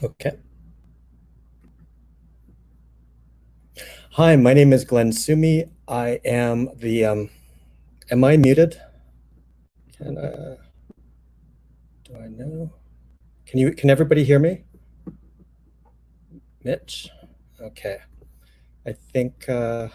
Okay. Hi, my name is Glenn Sumi. I am am I muted? Can, do I know? Can everybody hear me? Mitch? Okay. I think, no.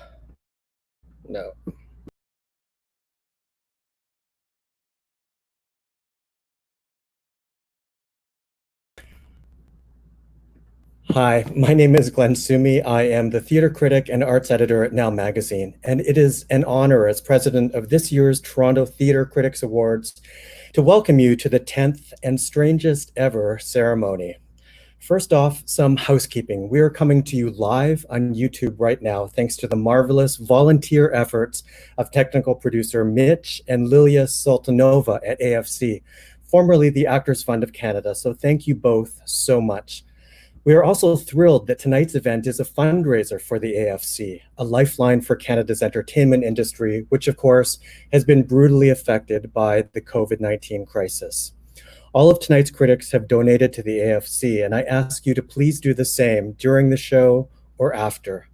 Hi, my name is Glenn Sumi. I am the theater critic and arts editor at Now Magazine, and it is an honor as president of this year's Toronto Theatre Critics Awards to welcome you to the 10th and strangest ever ceremony. First off, some housekeeping. We are coming to you live on YouTube right now, thanks to the marvelous volunteer efforts of technical producer Mitch and Lilia Sultanova at AFC, formerly the Actors Fund of Canada. So thank you both so much. We are also thrilled that tonight's event is a fundraiser for the AFC, a lifeline for Canada's entertainment industry, which of course has been brutally affected by the COVID-19 crisis. All of tonight's critics have donated to the AFC, and I ask you to please do the same during the show or after.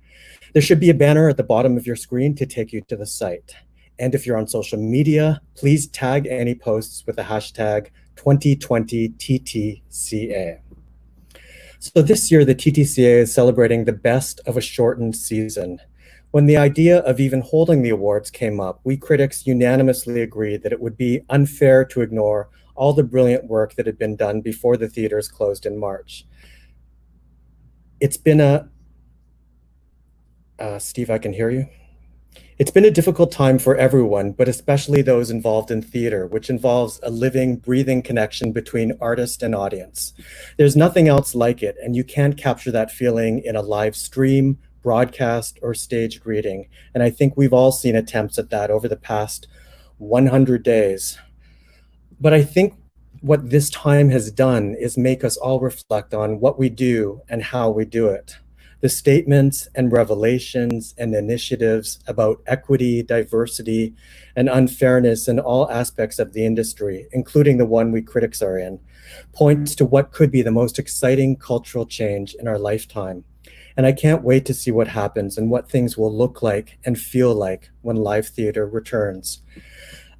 There should be a banner at the bottom of your screen to take you to the site. And if you're on social media, please tag any posts with the hashtag 2020 TTCA. So this year, the TTCA is celebrating the best of a shortened season. When the idea of even holding the awards came up, we critics unanimously agreed that it would be unfair to ignore all the brilliant work that had been done before the theaters closed in March. It's been Steve, I can hear you. It's been a difficult time for everyone, but especially those involved in theater, which involves a living, breathing connection between artist and audience. There's nothing else like it, and you can't capture that feeling in a live stream, broadcast, or staged reading. And I think we've all seen attempts at that over the past 100 days. But I think what this time has done is make us all reflect on what we do and how we do it. The statements and revelations and initiatives about equity, diversity, and unfairness in all aspects of the industry, including the one we critics are in, points to what could be the most exciting cultural change in our lifetime. And I can't wait to see what happens and what things will look like and feel like when live theater returns.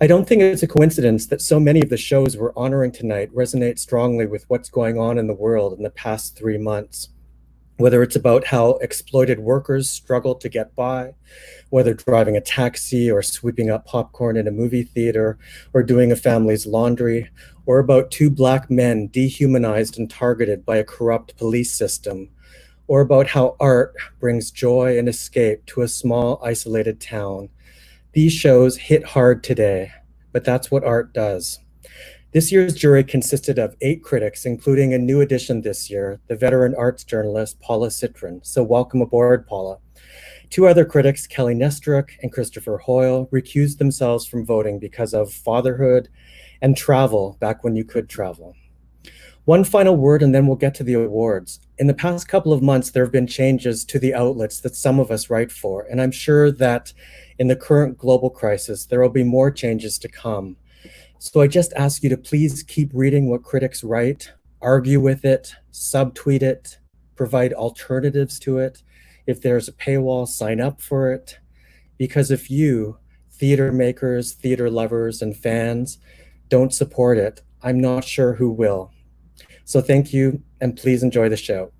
I don't think it's a coincidence that so many of the shows we're honoring tonight resonate strongly with what's going on in the world in the past 3 months. Whether it's about how exploited workers struggle to get by, whether driving a taxi or sweeping up popcorn in a movie theater or doing a family's laundry, or about two Black men dehumanized and targeted by a corrupt police system, or about how art brings joy and escape to a small, isolated town. These shows hit hard today, but that's what art does. This year's jury consisted of 8 critics, including a new addition this year, the veteran arts journalist Paula Citron. So welcome aboard, Paula. 2 other critics, Kelly Nestruck and Christopher Hoyle, recused themselves from voting because of fatherhood and travel back when you could travel. One final word, and then we'll get to the awards. In the past couple of months, there have been changes to the outlets that some of us write for, and I'm sure that in the current global crisis, there will be more changes to come. So I just ask you to please keep reading what critics write, argue with it, subtweet it, provide alternatives to it. If there's a paywall, sign up for it. Because if you, theater makers, theater lovers, and fans, don't support it, I'm not sure who will. So thank you, and please enjoy the show.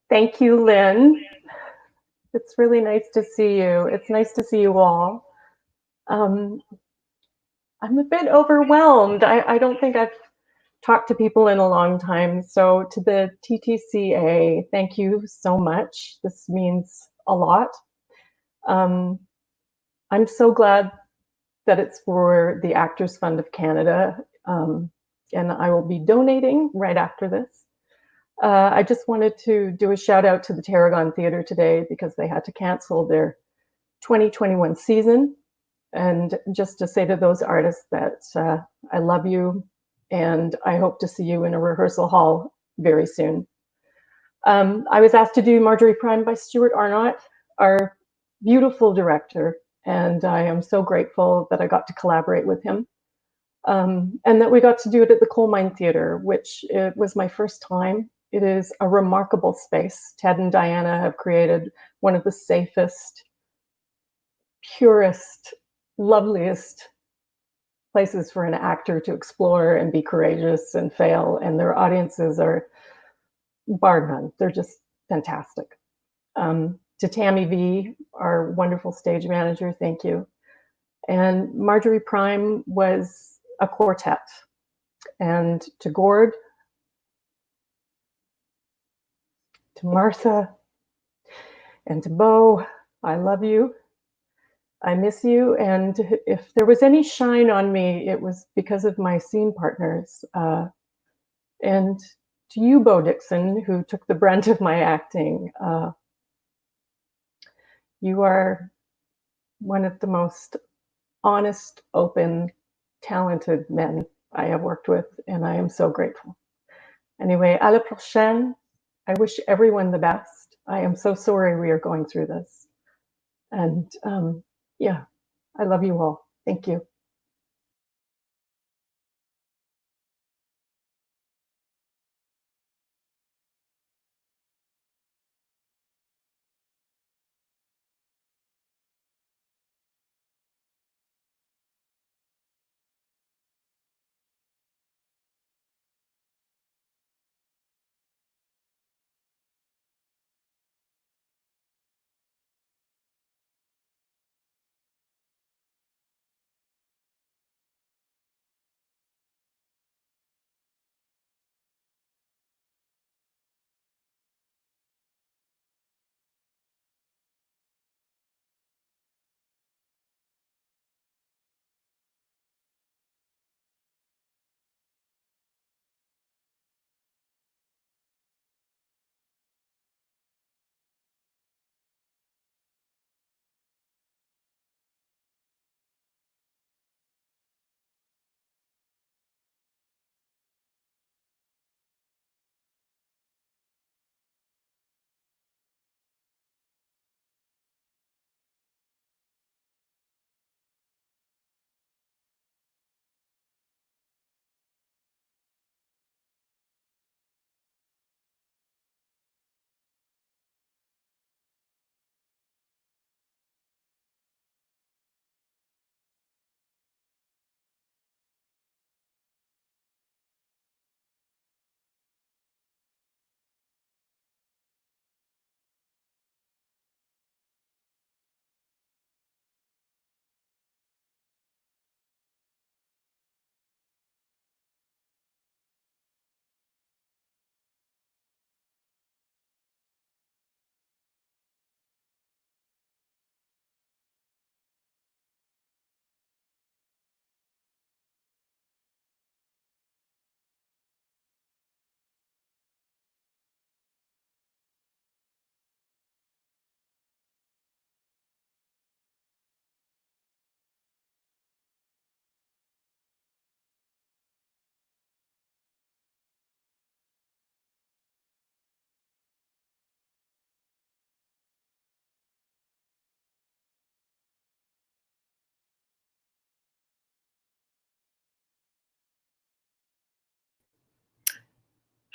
Thank you, Lynn. It's really nice to see you. It's nice to see you all. I'm a bit overwhelmed. I don't think I've talked to people in a long time. So to the TTCA, thank you so much. This means a lot. I'm so glad that it's for the Actors Fund of Canada, and I will be donating right after this. I just wanted to do a shout out to the Tarragon Theatre today because they had to cancel their 2021 season. And just to say to those artists that I love you and I hope to see you in a rehearsal hall very soon. I was asked to do Marjorie Prime by Stuart Arnott, our beautiful director, and I am so grateful that I got to collaborate with him. And that we got to do it at the Coal Mine Theatre, which it was my first time. It is a remarkable space. Ted and Diana have created one of the safest, purest, loveliest places for an actor to explore and be courageous and fail. And their audiences are bar none. They're just fantastic. To Tammy V, our wonderful stage manager, thank you. And Marjorie Prime was a quartet. And to Gord, to Martha, and to Bo, I love you. I miss you. And if there was any shine on me, it was because of my scene partners. And to you, Bo Dixon, who took the brunt of my acting. You are one of the most honest, open, talented men I have worked with, and I am so grateful. Anyway, à la prochaine. I wish everyone the best. I am so sorry we are going through this. And yeah, I love you all. Thank you.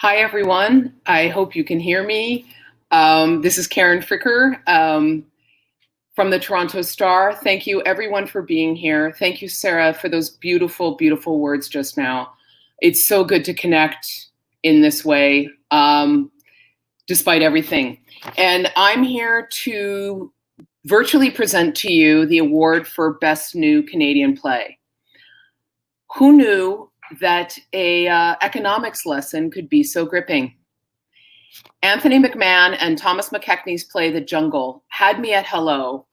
Hi, everyone. I hope you can hear me. This is Karen Fricker from the Toronto Star. Thank you, everyone, for being here. Thank you, Sarah, for those beautiful, beautiful words just now. It's so good to connect in this way. despite everything. And I'm here to virtually present to you the award for Best New Canadian Play. Who knew that a economics lesson could be so gripping? Anthony McMahon and Thomas McKechnie's play The Jungle had me at hello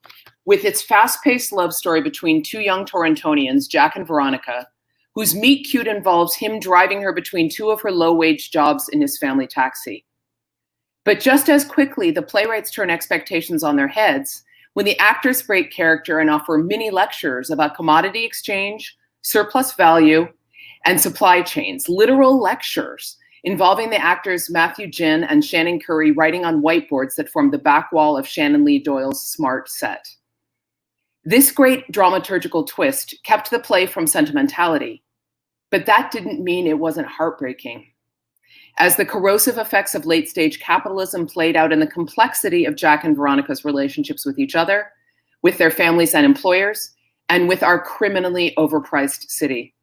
with its fast-paced love story between two young Torontonians, Jack and Veronica, whose meet cute involves him driving her between two of her low-wage jobs in his family taxi. But just as quickly, the playwrights turn expectations on their heads when the actors break character and offer mini lectures about commodity exchange, surplus value, and supply chains, literal lectures involving the actors Matthew Ginn and Shannon Curry writing on whiteboards that formed the back wall of Shannon Lee Doyle's Smart set. This great dramaturgical twist kept the play from sentimentality, but that didn't mean it wasn't heartbreaking. As the corrosive effects of late-stage capitalism played out in the complexity of Jack and Veronica's relationships with each other, with their families and employers, and with our criminally overpriced city.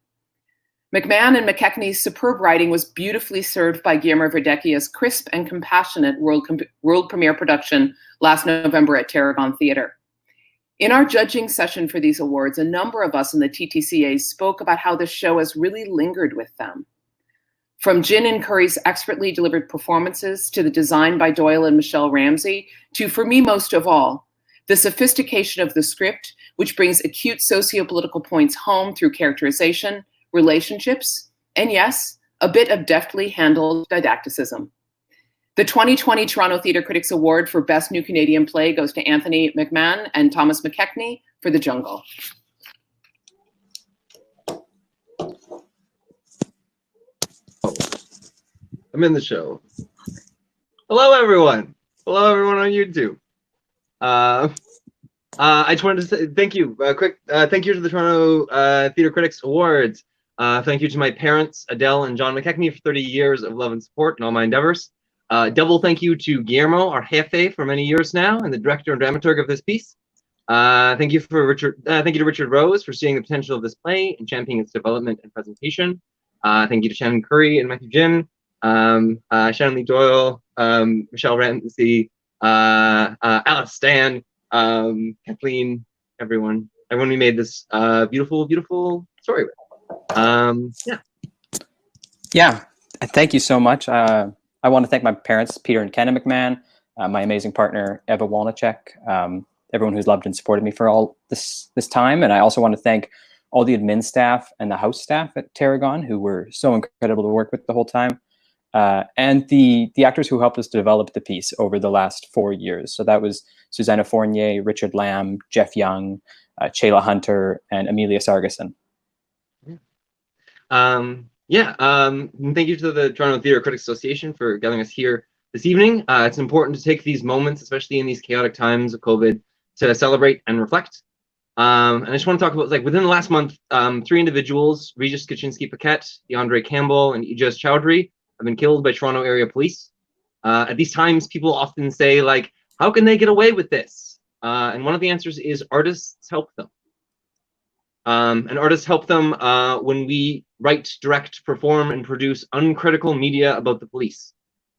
McMahon and McKechnie's superb writing was beautifully served by Guillermo Verdecchia's crisp and compassionate world premiere production last November at Tarragon Theatre. In our judging session for these awards, a number of us in the TTCAs spoke about how the show has really lingered with them. From Ginn and Curry's expertly delivered performances to the design by Doyle and Michelle Ramsey, to, for me most of all, the sophistication of the script, which brings acute socio-political points home through characterization, relationships, and yes, a bit of deftly handled didacticism. The 2020 Toronto Theatre Critics Award for Best New Canadian Play goes to Anthony McMahon and Thomas McKechnie for The Jungle. I'm in the show. Hello, everyone. Hello, everyone on YouTube. I just wanted to say thank you. Quick thank you to the Toronto Theatre Critics Awards. Thank you to my parents, Adele and John McKechnie, for 30 years of love and support in all my endeavors. Double thank you to Guillermo, our jefe, for many years now, and the director and dramaturg of this piece. Thank you to Richard Rose for seeing the potential of this play and championing its development and presentation. Thank you to Shannon Curry and Matthew Ginn, Shannon Lee Doyle, Michelle Ramsey, Alice Stan, Kathleen, everyone we made this beautiful, beautiful story with. Yeah, thank you so much. I want to thank my parents, Peter and Kenna McMahon, my amazing partner, Eva Walnichek, everyone who's loved and supported me for all this time. And I also want to thank all the admin staff and the house staff at Tarragon, who were so incredible to work with the whole time. And the actors who helped us develop the piece over the last 4 years. So that was Susanna Fournier, Richard Lamb, Jeff Young, Chayla Hunter, and Amelia Sargason. Thank you to the Toronto Theatre Critics Association for gathering us here this evening. It's important to take these moments, especially in these chaotic times of COVID, to celebrate and reflect. And I just want to talk about, like, within the last month, 3 individuals, Regis Kaczynski-Paquette, DeAndre Campbell, and Ijaz Chowdhury, have been killed by Toronto area police. At these times, people often say, like, how can they get away with this? And one of the answers is artists help them. And artists help them when we write, direct, perform, and produce uncritical media about the police.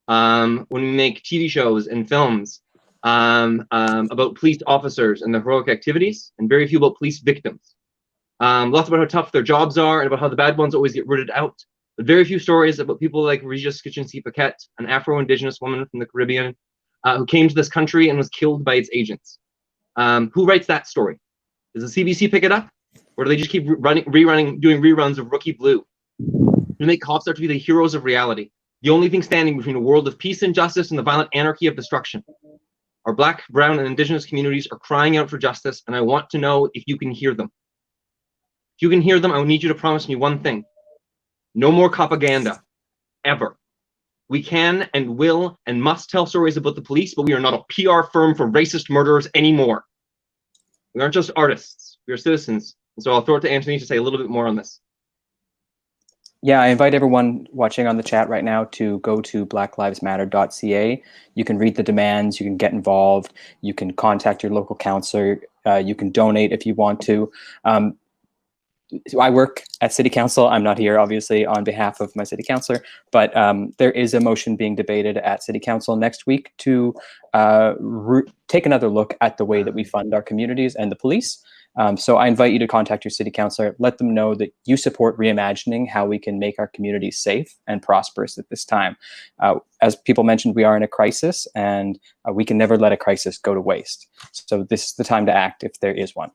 When we make TV shows and films about police officers and their heroic activities, and very few about police victims. Lots about how tough their jobs are and about how the bad ones always get rooted out. But very few stories about people like Regis Kaczynski-Paquette, an Afro-Indigenous woman from the Caribbean, who came to this country and was killed by its agents. Who writes that story? Does the CBC pick it up? Or do they just keep doing reruns of Rookie Blue? To make cops out to be the heroes of reality, the only thing standing between a world of peace and justice and the violent anarchy of destruction. Our Black, Brown, and Indigenous communities are crying out for justice, and I want to know if you can hear them. If you can hear them, I need you to promise me one thing. No more propaganda, ever. We can and will and must tell stories about the police, but we are not a PR firm for racist murderers anymore. We aren't just artists, we are citizens. And so I'll throw it to Anthony to say a little bit more on this. Yeah, I invite everyone watching on the chat right now to go to blacklivesmatter.ca. You can read the demands, you can get involved, you can contact your local counselor, you can donate if you want to. I work at City Council. I'm not here, obviously, on behalf of my City Councilor, but there is a motion being debated at City Council next week to take another look at the way that we fund our communities and the police. So I invite you to contact your City Councilor, let them know that you support reimagining how we can make our communities safe and prosperous at this time. As people mentioned, we are in a crisis, and we can never let a crisis go to waste. So this is the time to act if there is one.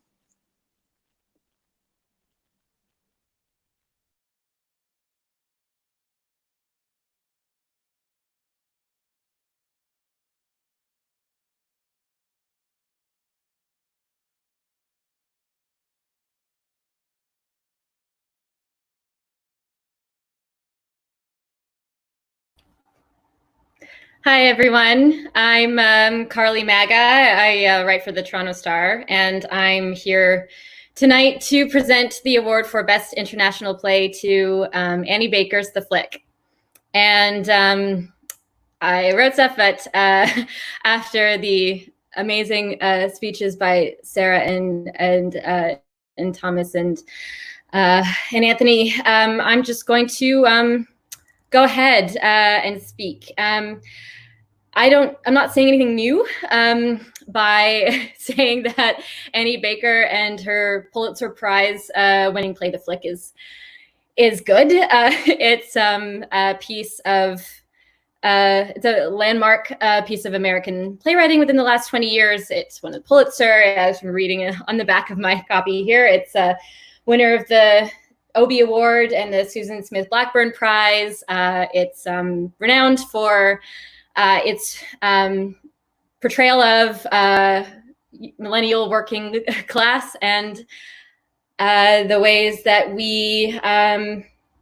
Hi, everyone. I'm Carly Maga. I write for the Toronto Star, and I'm here tonight to present the award for Best International Play to Annie Baker's The Flick. And I wrote stuff, but after the amazing speeches by Sarah and Thomas and Anthony, I'm just going to go ahead and speak. I'm not saying anything new by saying that Annie Baker and her Pulitzer Prize winning play The Flick is good. It's a piece of it's a landmark piece of American playwriting within the last 20 years. It's won the Pulitzer. As I'm reading on the back of my copy here, it's a winner of the Obie Award and the Susan Smith Blackburn Prize. It's renowned for its portrayal of millennial working class and the ways that we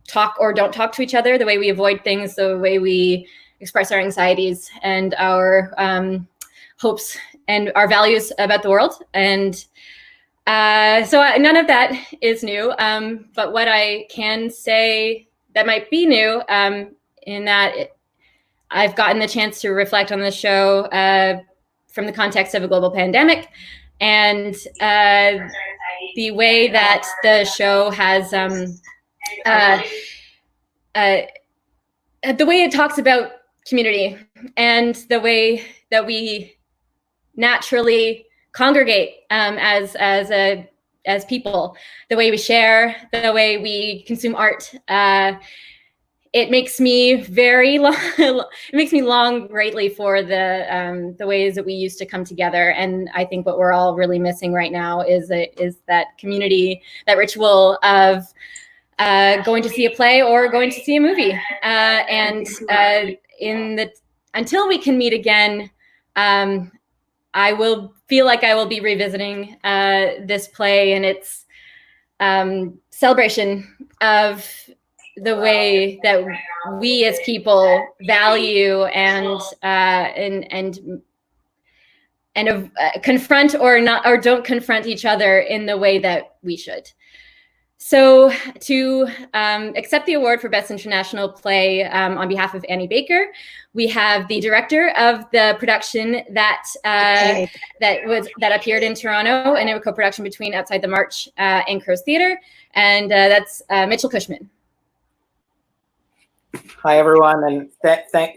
talk or don't talk to each other, the way we avoid things, the way we express our anxieties and our hopes and our values about the world. And so none of that is new. But what I can say that might be new in that I've gotten the chance to reflect on the show from the context of a global pandemic and the way that the show has the way it talks about community and the way that we naturally congregate as people, the way we share, the way we consume art. It makes me long greatly for the ways that we used to come together. And I think what we're all really missing right now is that community, that ritual of going to see a play or going to see a movie. Until we can meet again, I will feel like I will be revisiting this play and its celebration of the way that we as people value and confront or don't confront each other in the way that we should. So to accept the award for Best International Play on behalf of Annie Baker, we have the director of the production that appeared in Toronto in a co-production between Outside the March and Crow's Theatre, and that's Mitchell Cushman. Hi everyone, and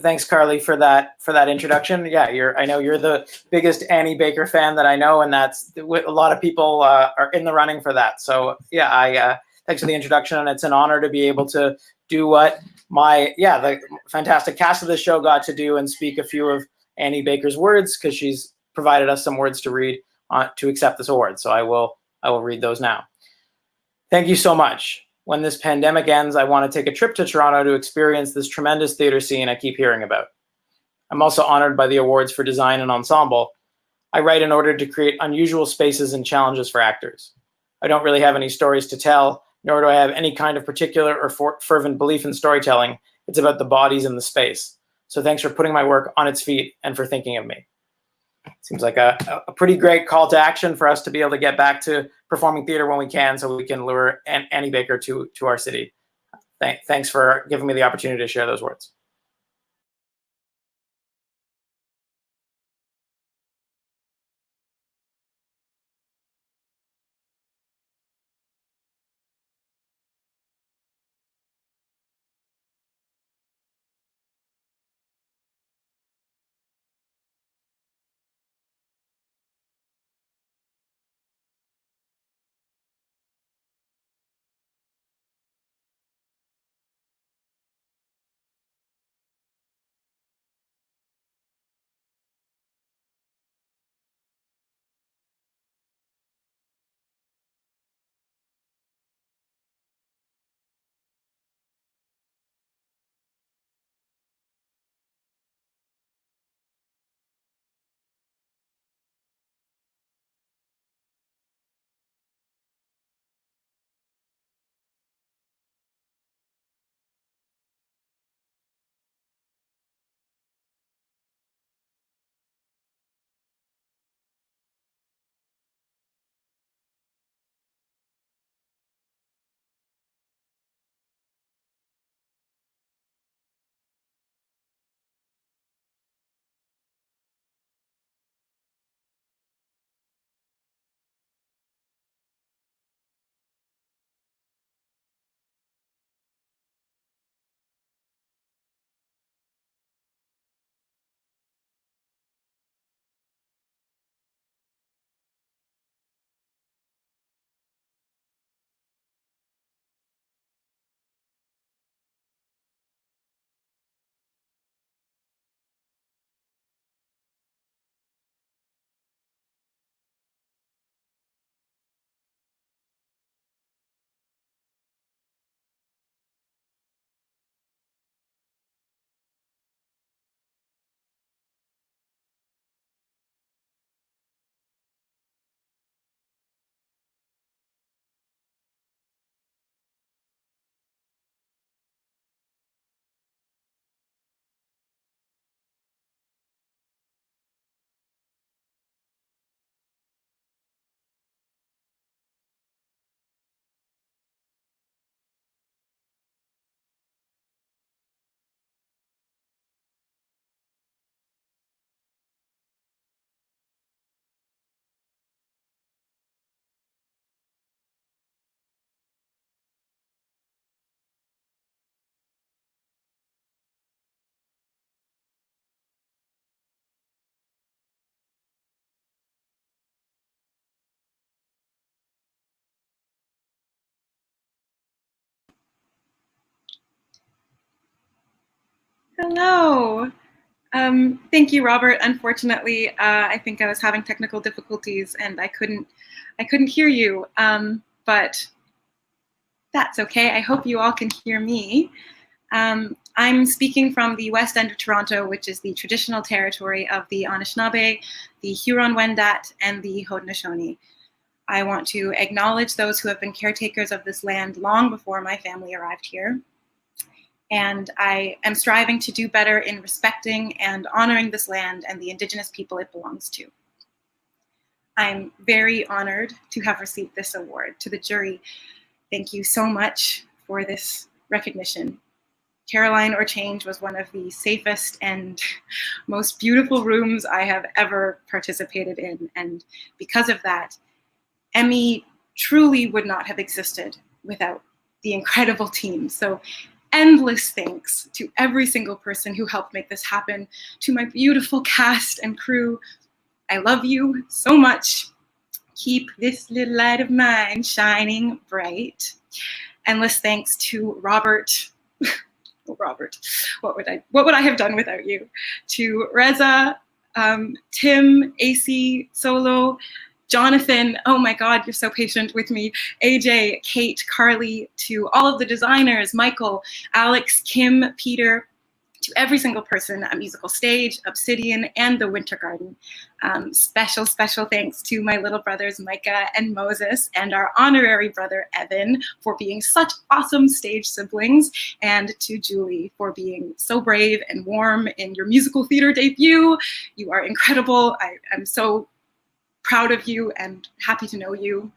thanks Carly for that introduction. Yeah, I know you're the biggest Annie Baker fan that I know, and that's a lot of people are in the running for that. So yeah, thanks for the introduction, and it's an honor to be able to do what the fantastic cast of the show got to do and speak a few of Annie Baker's words, because she's provided us some words to read to accept this award. So I will read those now. Thank you so much. When this pandemic ends, I want to take a trip to Toronto to experience this tremendous theater scene I keep hearing about. I'm also honored by the awards for design and ensemble. I write in order to create unusual spaces and challenges for actors. I don't really have any stories to tell, nor do I have any kind of particular or fervent belief in storytelling. It's about the bodies in the space. So thanks for putting my work on its feet and for thinking of me. Seems like a pretty great call to action for us to be able to get back to performing theater when we can, so we can lure Annie Baker to our city. Thanks for giving me the opportunity to share those words. Hello. Thank you, Robert. Unfortunately, I think I was having technical difficulties and I couldn't hear you. But that's okay. I hope you all can hear me. I'm speaking from the West End of Toronto, which is the traditional territory of the Anishinaabe, the Huron-Wendat, and the Haudenosaunee. I want to acknowledge those who have been caretakers of this land long before my family arrived here. And I am striving to do better in respecting and honoring this land and the Indigenous people it belongs to. I'm very honored to have received this award. To the jury, thank you so much for this recognition. Caroline or Change was one of the safest and most beautiful rooms I have ever participated in. And because of that, Emmy truly would not have existed without the incredible team. So endless thanks to every single person who helped make this happen, to my beautiful cast and crew. I love you so much. Keep this little light of mine shining bright. Endless thanks to Robert. Robert, what would I have done without you? To Reza, Tim, AC, Solo, Jonathan, oh my God, you're so patient with me. AJ, Kate, Carly, to all of the designers, Michael, Alex, Kim, Peter, to every single person at Musical Stage, Obsidian, and the Winter Garden. Special thanks to my little brothers, Micah and Moses, and our honorary brother, Evan, for being such awesome stage siblings, and to Julie for being so brave and warm in your musical theater debut. You are incredible. I'm so proud of you and happy to know you.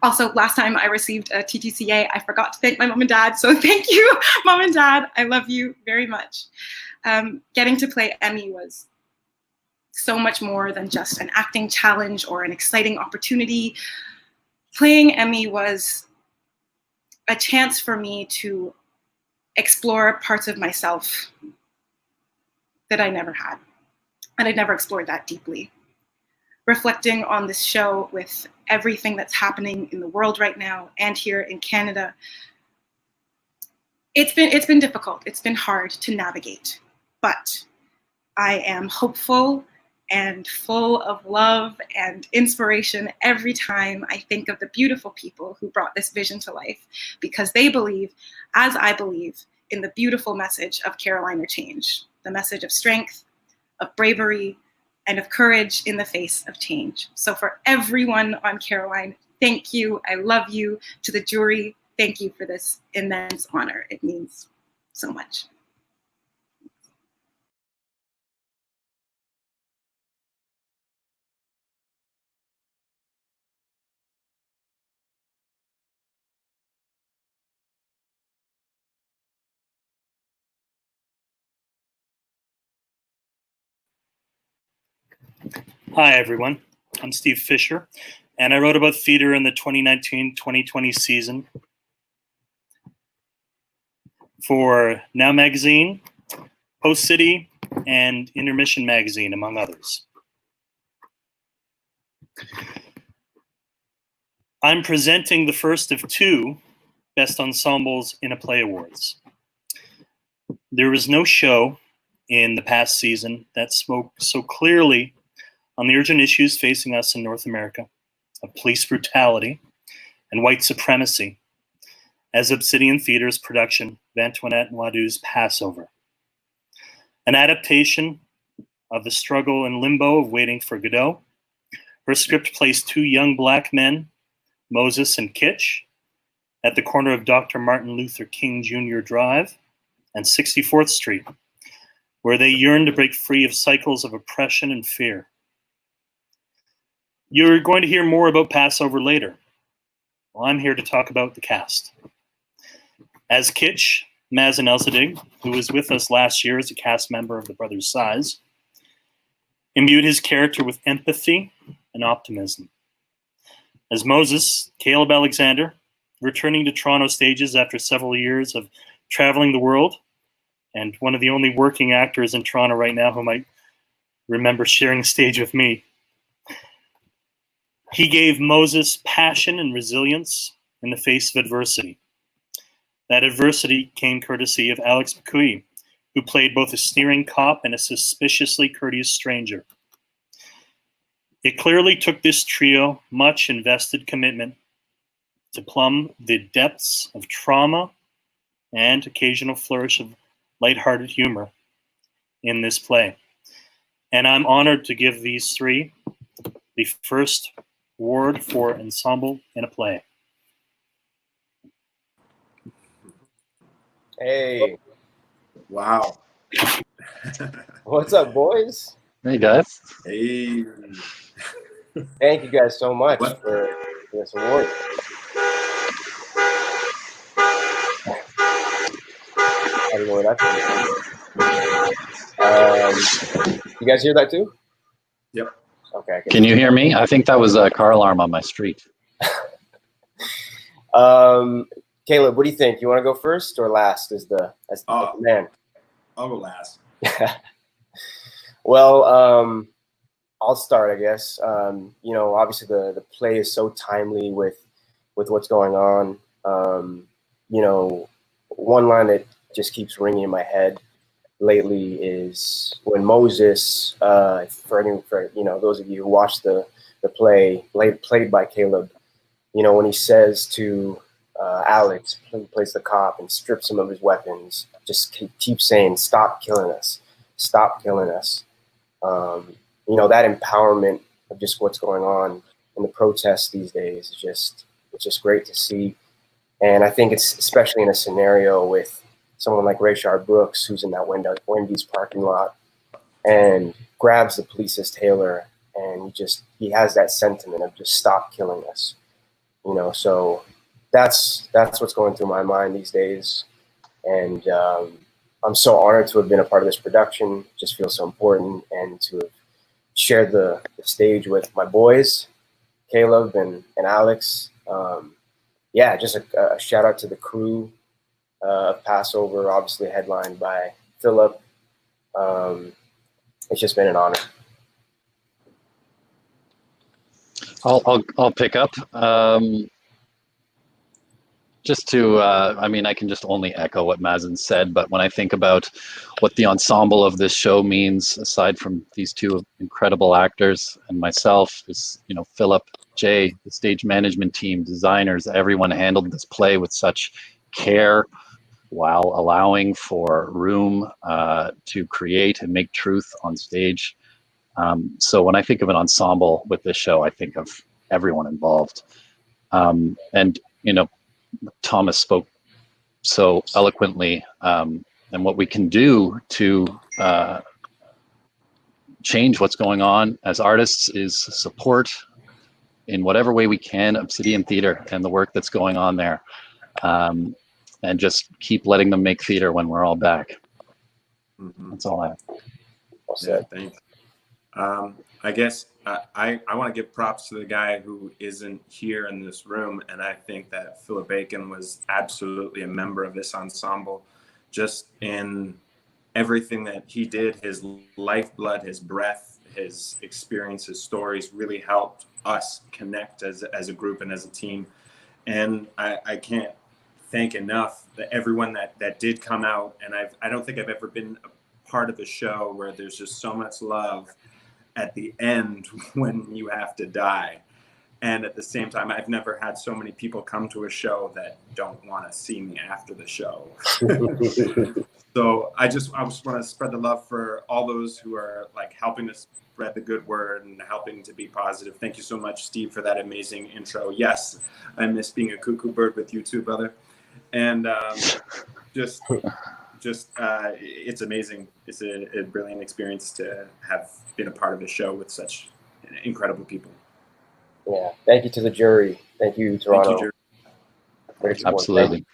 Also, last time I received a TTCA, I forgot to thank my mom and dad. So thank you, mom and dad. I love you very much. Getting to play Emmy was so much more than just an acting challenge or an exciting opportunity. Playing Emmy was a chance for me to explore parts of myself that I never had, and I'd never explored that deeply. Reflecting on this show with everything that's happening in the world right now and here in Canada, it's been difficult. It's been hard to navigate, but I am hopeful and full of love and inspiration every time I think of the beautiful people who brought this vision to life, because they believe, as I believe, in the beautiful message of Caroline or Change, the message of strength, of bravery, and of courage in the face of change. So for everyone on Caroline, thank you. I love you. To the jury, thank you for this immense honor. It means so much. Hi, everyone. I'm Steve Fisher, and I wrote about theater in the 2019-2020 season for Now Magazine, Post City, and Intermission Magazine, among others. I'm presenting the first of two Best Ensembles in a Play Awards. There was no show in the past season that spoke so clearly on the urgent issues facing us in North America of police brutality and white supremacy as Obsidian Theatre's production of Antoinette Wadu's Passover, an adaptation of the struggle and limbo of waiting for Godot. Her script placed two young black men, Moses and Kitch, at the corner of Dr. Martin Luther King Jr. Drive and 64th Street, where they yearn to break free of cycles of oppression and fear. You're going to hear more about Passover later. Well, I'm here to talk about the cast. As Kitch, Mazen Elzadig, who was with us last year as a cast member of The Brothers' Size, imbued his character with empathy and optimism. As Moses, Caleb Alexander, returning to Toronto stages after several years of traveling the world, and one of the only working actors in Toronto right now who might remember sharing stage with me. He gave Moses passion and resilience in the face of adversity. That adversity came courtesy of Alex McCooey, who played both a sneering cop and a suspiciously courteous stranger. It clearly took this trio much invested commitment to plumb the depths of trauma and occasional flourish of lighthearted humor in this play. And I'm honored to give these three the first award for Ensemble in a Play. Hey, Wow. what's up, boys? Hey guys. Hey. Thank you guys so much What? for this award. I don't know where that came from. You guys hear that too? Yep. Okay. Can you hear me? I think that was a car alarm on my street. Caleb, what do you think? You want to go first or last as the man? I'll go last. Well, I'll start, I guess. You know, obviously the play is so timely with what's going on. You know, one line that just keeps ringing in my head lately is when Moses, for you know, those of you who watched the play played by Caleb, you know, when he says to Alex, who plays the cop, and strips him of his weapons, just keep saying, "Stop killing us, stop killing us." You know, that empowerment of just what's going on in the protests these days is it's just great to see. And I think it's especially in a scenario with someone like Rayshard Brooks, who's in that Wendy's parking lot and grabs the police's Taylor, and he has that sentiment of just stop killing us. You know, so that's what's going through my mind these days. And I'm so honored to have been a part of this production. Just feels so important, and to have shared the stage with my boys, Caleb and Alex. Yeah, just a shout out to the crew of Passover, obviously headlined by Philip. It's just been an honor. I'll pick up. Just to, I mean, I can just only echo what Mazen said, but when I think about what the ensemble of this show means, aside from these two incredible actors and myself, is, you know, Philip, Jay, the stage management team, designers, everyone handled this play with such care while allowing for room to create and make truth on stage. So when I think of an ensemble with this show, I think of everyone involved. And, you know, Thomas spoke so eloquently, and what we can do to change what's going on as artists is support in whatever way we can Obsidian Theater and the work that's going on there, and just keep letting them make theater when we're all back. Mm-hmm. That's all I have. Well said. Yeah, thanks. I guess I want to give props to the guy who isn't here in this room, and I think that Philip Bacon was absolutely a member of this ensemble, just in everything that he did. His lifeblood, his breath, his experience, his stories really helped us connect as a group and as a team. And I can't thank enough that everyone that did come out. And I don't think I've ever been a part of a show where there's just so much love at the end when you have to die. And at the same time, I've never had so many people come to a show that don't want to see me after the show. So I just want to spread the love for all those who are like helping us spread the good word and helping to be positive. Thank you so much, Steve, for that amazing intro. Yes, I miss being a cuckoo bird with you too, brother. And just it's amazing. It's a brilliant experience to have been a part of a show with such incredible people. Yeah. Thank you to the jury. Thank you, Toronto. Thank you, jury. Great support. Absolutely.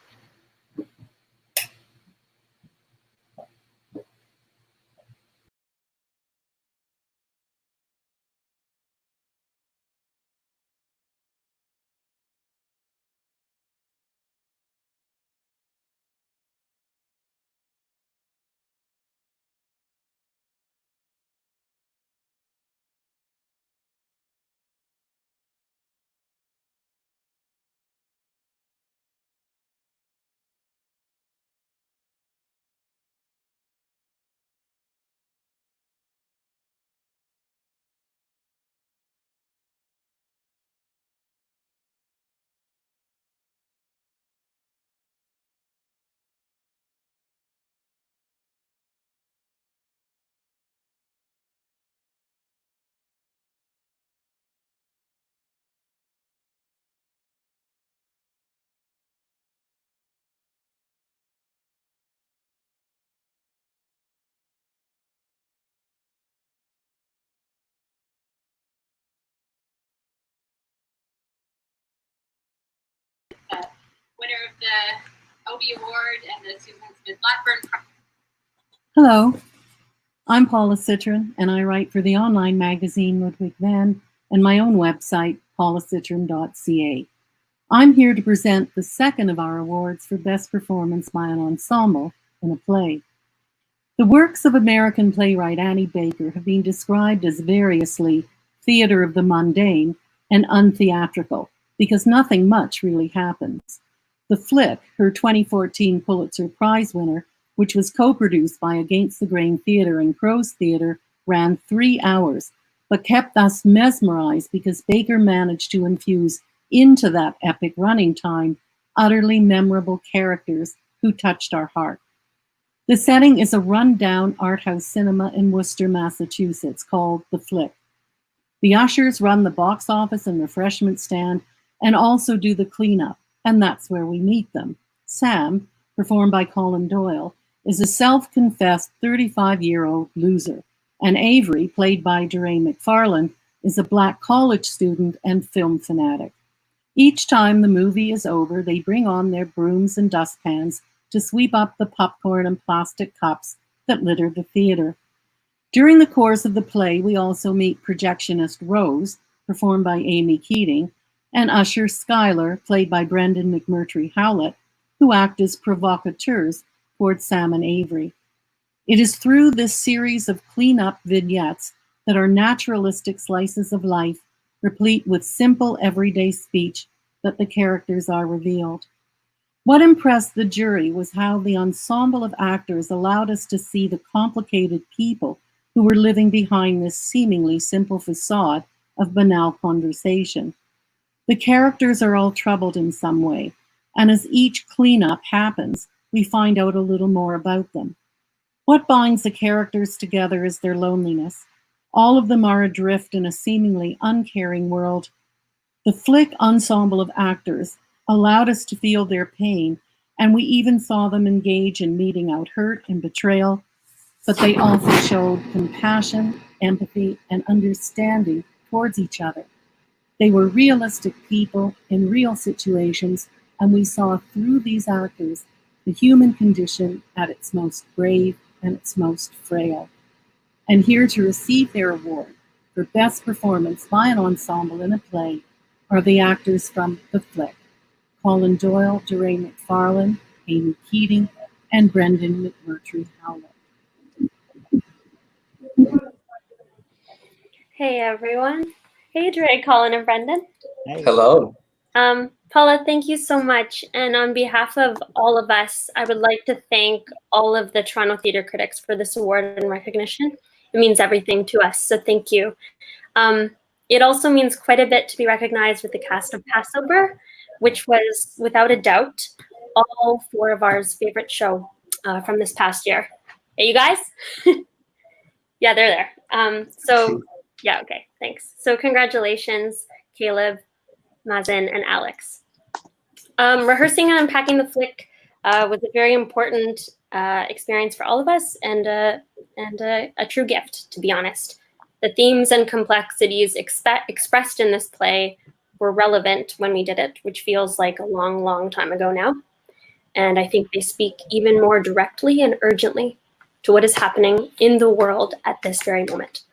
Obie Award and the Susan Smith Blackburn. Hello, I'm Paula Citron, and I write for the online magazine Ludwig van and my own website, paulacitron.ca. I'm here to present the second of our awards for Best Performance by an Ensemble in a Play. The works of American playwright Annie Baker have been described as variously theater of the mundane and untheatrical, because nothing much really happens. The Flick, her 2014 Pulitzer Prize winner, which was co-produced by Against the Grain Theatre and Crow's Theatre, ran 3 hours, but kept us mesmerized because Baker managed to infuse into that epic running time utterly memorable characters who touched our heart. The setting is a run-down art house cinema in Worcester, Massachusetts called The Flick. The ushers run the box office and refreshment stand and also do the cleanup, and that's where we meet them. Sam, performed by Colin Doyle, is a self-confessed 35-year-old loser, and Avery, played by DeRay McFarlane, is a Black college student and film fanatic. Each time the movie is over, they bring on their brooms and dustpans to sweep up the popcorn and plastic cups that litter the theater. During the course of the play, we also meet projectionist Rose, performed by Amy Keating, and usher Skylar, played by Brendan McMurtry Howlett, who act as provocateurs towards Sam and Avery. It is through this series of clean-up vignettes that are naturalistic slices of life, replete with simple everyday speech, that the characters are revealed. What impressed the jury was how the ensemble of actors allowed us to see the complicated people who were living behind this seemingly simple facade of banal conversation. The characters are all troubled in some way, and as each cleanup happens, we find out a little more about them. What binds the characters together is their loneliness. All of them are adrift in a seemingly uncaring world. The Flick ensemble of actors allowed us to feel their pain, and we even saw them engage in meting out hurt and betrayal, but they also showed compassion, empathy, and understanding towards each other. They were realistic people in real situations, and we saw through these actors the human condition at its most brave and its most frail. And here to receive their award for Best Performance by an Ensemble in a Play are the actors from The Flick: Colin Doyle, DeRay McFarlane, Amy Keating, and Brendan McMurtry Howlett. Hey everyone. Hey DeRay, Colin, and Brendan. Hello. Paula, thank you so much. And on behalf of all of us, I would like to thank all of the Toronto theater critics for this award and recognition. It means everything to us, so thank you. It also means quite a bit to be recognized with the cast of Passover, which was, without a doubt, all 4 of ours favorite show from this past year. Hey, you guys? Yeah, they're there. Yeah, okay, thanks. So congratulations, Caleb, Mazen, and Alex. Rehearsing and unpacking the Flick was a very important experience for all of us, and a true gift, to be honest. The themes and complexities expressed in this play were relevant when we did it, which feels like a long, long time ago now. And I think they speak even more directly and urgently to what is happening in the world at this very moment.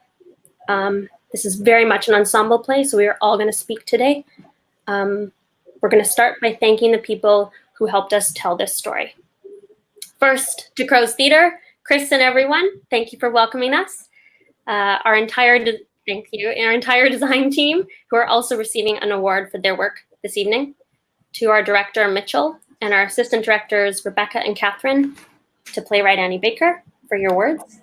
This is very much an ensemble play, so we are all going to speak today. We're going to start by thanking the people who helped us tell this story. First, to Crow's Theatre, Chris and everyone, thank you for welcoming us. Our entire design team, who are also receiving an award for their work this evening. To our director, Mitchell, and our assistant directors, Rebecca and Catherine, to playwright Annie Baker, for your words.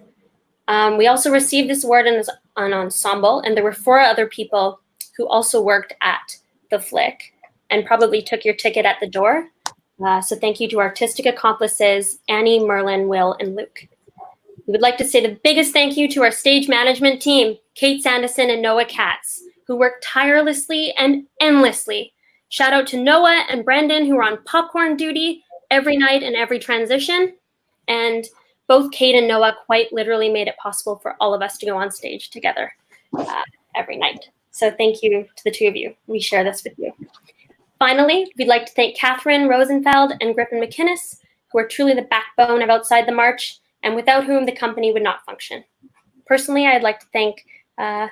We also received this award in an ensemble, and there were 4 other people who also worked at the Flick and probably took your ticket at the door. So thank you to artistic accomplices, Annie, Merlin, Will, and Luke. We would like to say the biggest thank you to our stage management team, Kate Sanderson and Noah Katz, who worked tirelessly and endlessly. Shout out to Noah and Brendan, who are on popcorn duty every night and every transition. And both Kate and Noah quite literally made it possible for all of us to go on stage together every night. So thank you to the 2 of you. We share this with you. Finally, we'd like to thank Catherine Rosenfeld and Griffin McInnes, who are truly the backbone of Outside the March, and without whom the company would not function. Personally, I'd like to thank my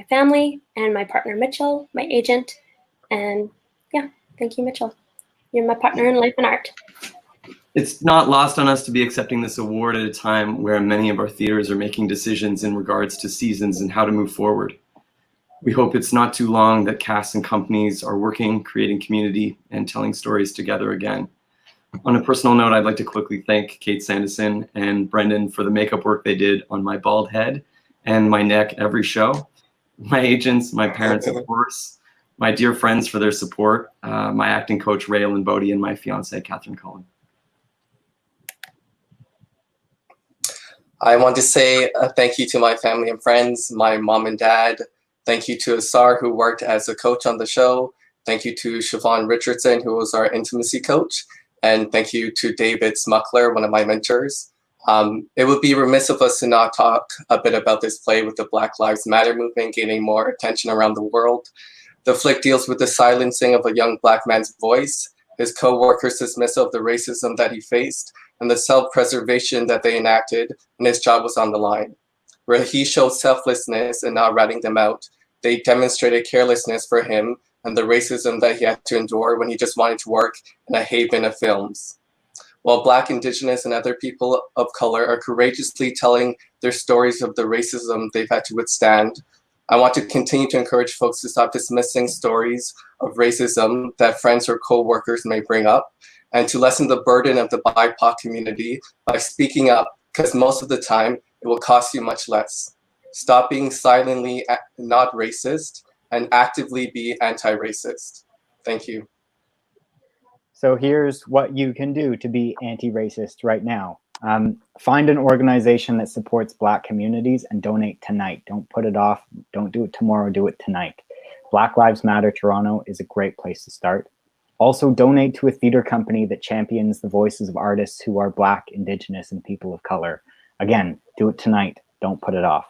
family and my partner Mitchell, my agent, and yeah, thank you, Mitchell. You're my partner in life and art. It's not lost on us to be accepting this award at a time where many of our theaters are making decisions in regards to seasons and how to move forward. We hope it's not too long that casts and companies are working, creating community, and telling stories together again. On a personal note, I'd like to quickly thank Kate Sanderson and Brendan for the makeup work they did on my bald head and my neck every show. My agents, my parents, of course, my dear friends for their support, my acting coach, Raylan Bodie, and my fiance, Catherine Cullen. I want to say thank you to my family and friends, my mom and dad. Thank you to Asar, who worked as a coach on the show. Thank you to Siobhan Richardson, who was our intimacy coach. And thank you to David Smuckler, one of my mentors. It would be remiss of us to not talk a bit about this play with the Black Lives Matter movement gaining more attention around the world. The flick deals with the silencing of a young Black man's voice, his co-workers' dismissal of the racism that he faced, and the self-preservation that they enacted when his job was on the line. Where he showed selflessness and not ratting them out, they demonstrated carelessness for him and the racism that he had to endure when he just wanted to work in a haven of films. While Black, Indigenous, and other people of color are courageously telling their stories of the racism they've had to withstand, I want to continue to encourage folks to stop dismissing stories of racism that friends or co-workers may bring up, and to lessen the burden of the BIPOC community by speaking up, because most of the time, it will cost you much less. Stop being silently not racist and actively be anti-racist. Thank you. So here's what you can do to be anti-racist right now. Find an organization that supports Black communities and donate tonight. Don't put it off. Don't do it tomorrow, do it tonight. Black Lives Matter Toronto is a great place to start. Also donate to a theater company that champions the voices of artists who are Black, Indigenous, and people of color. Again, do it tonight. Don't put it off.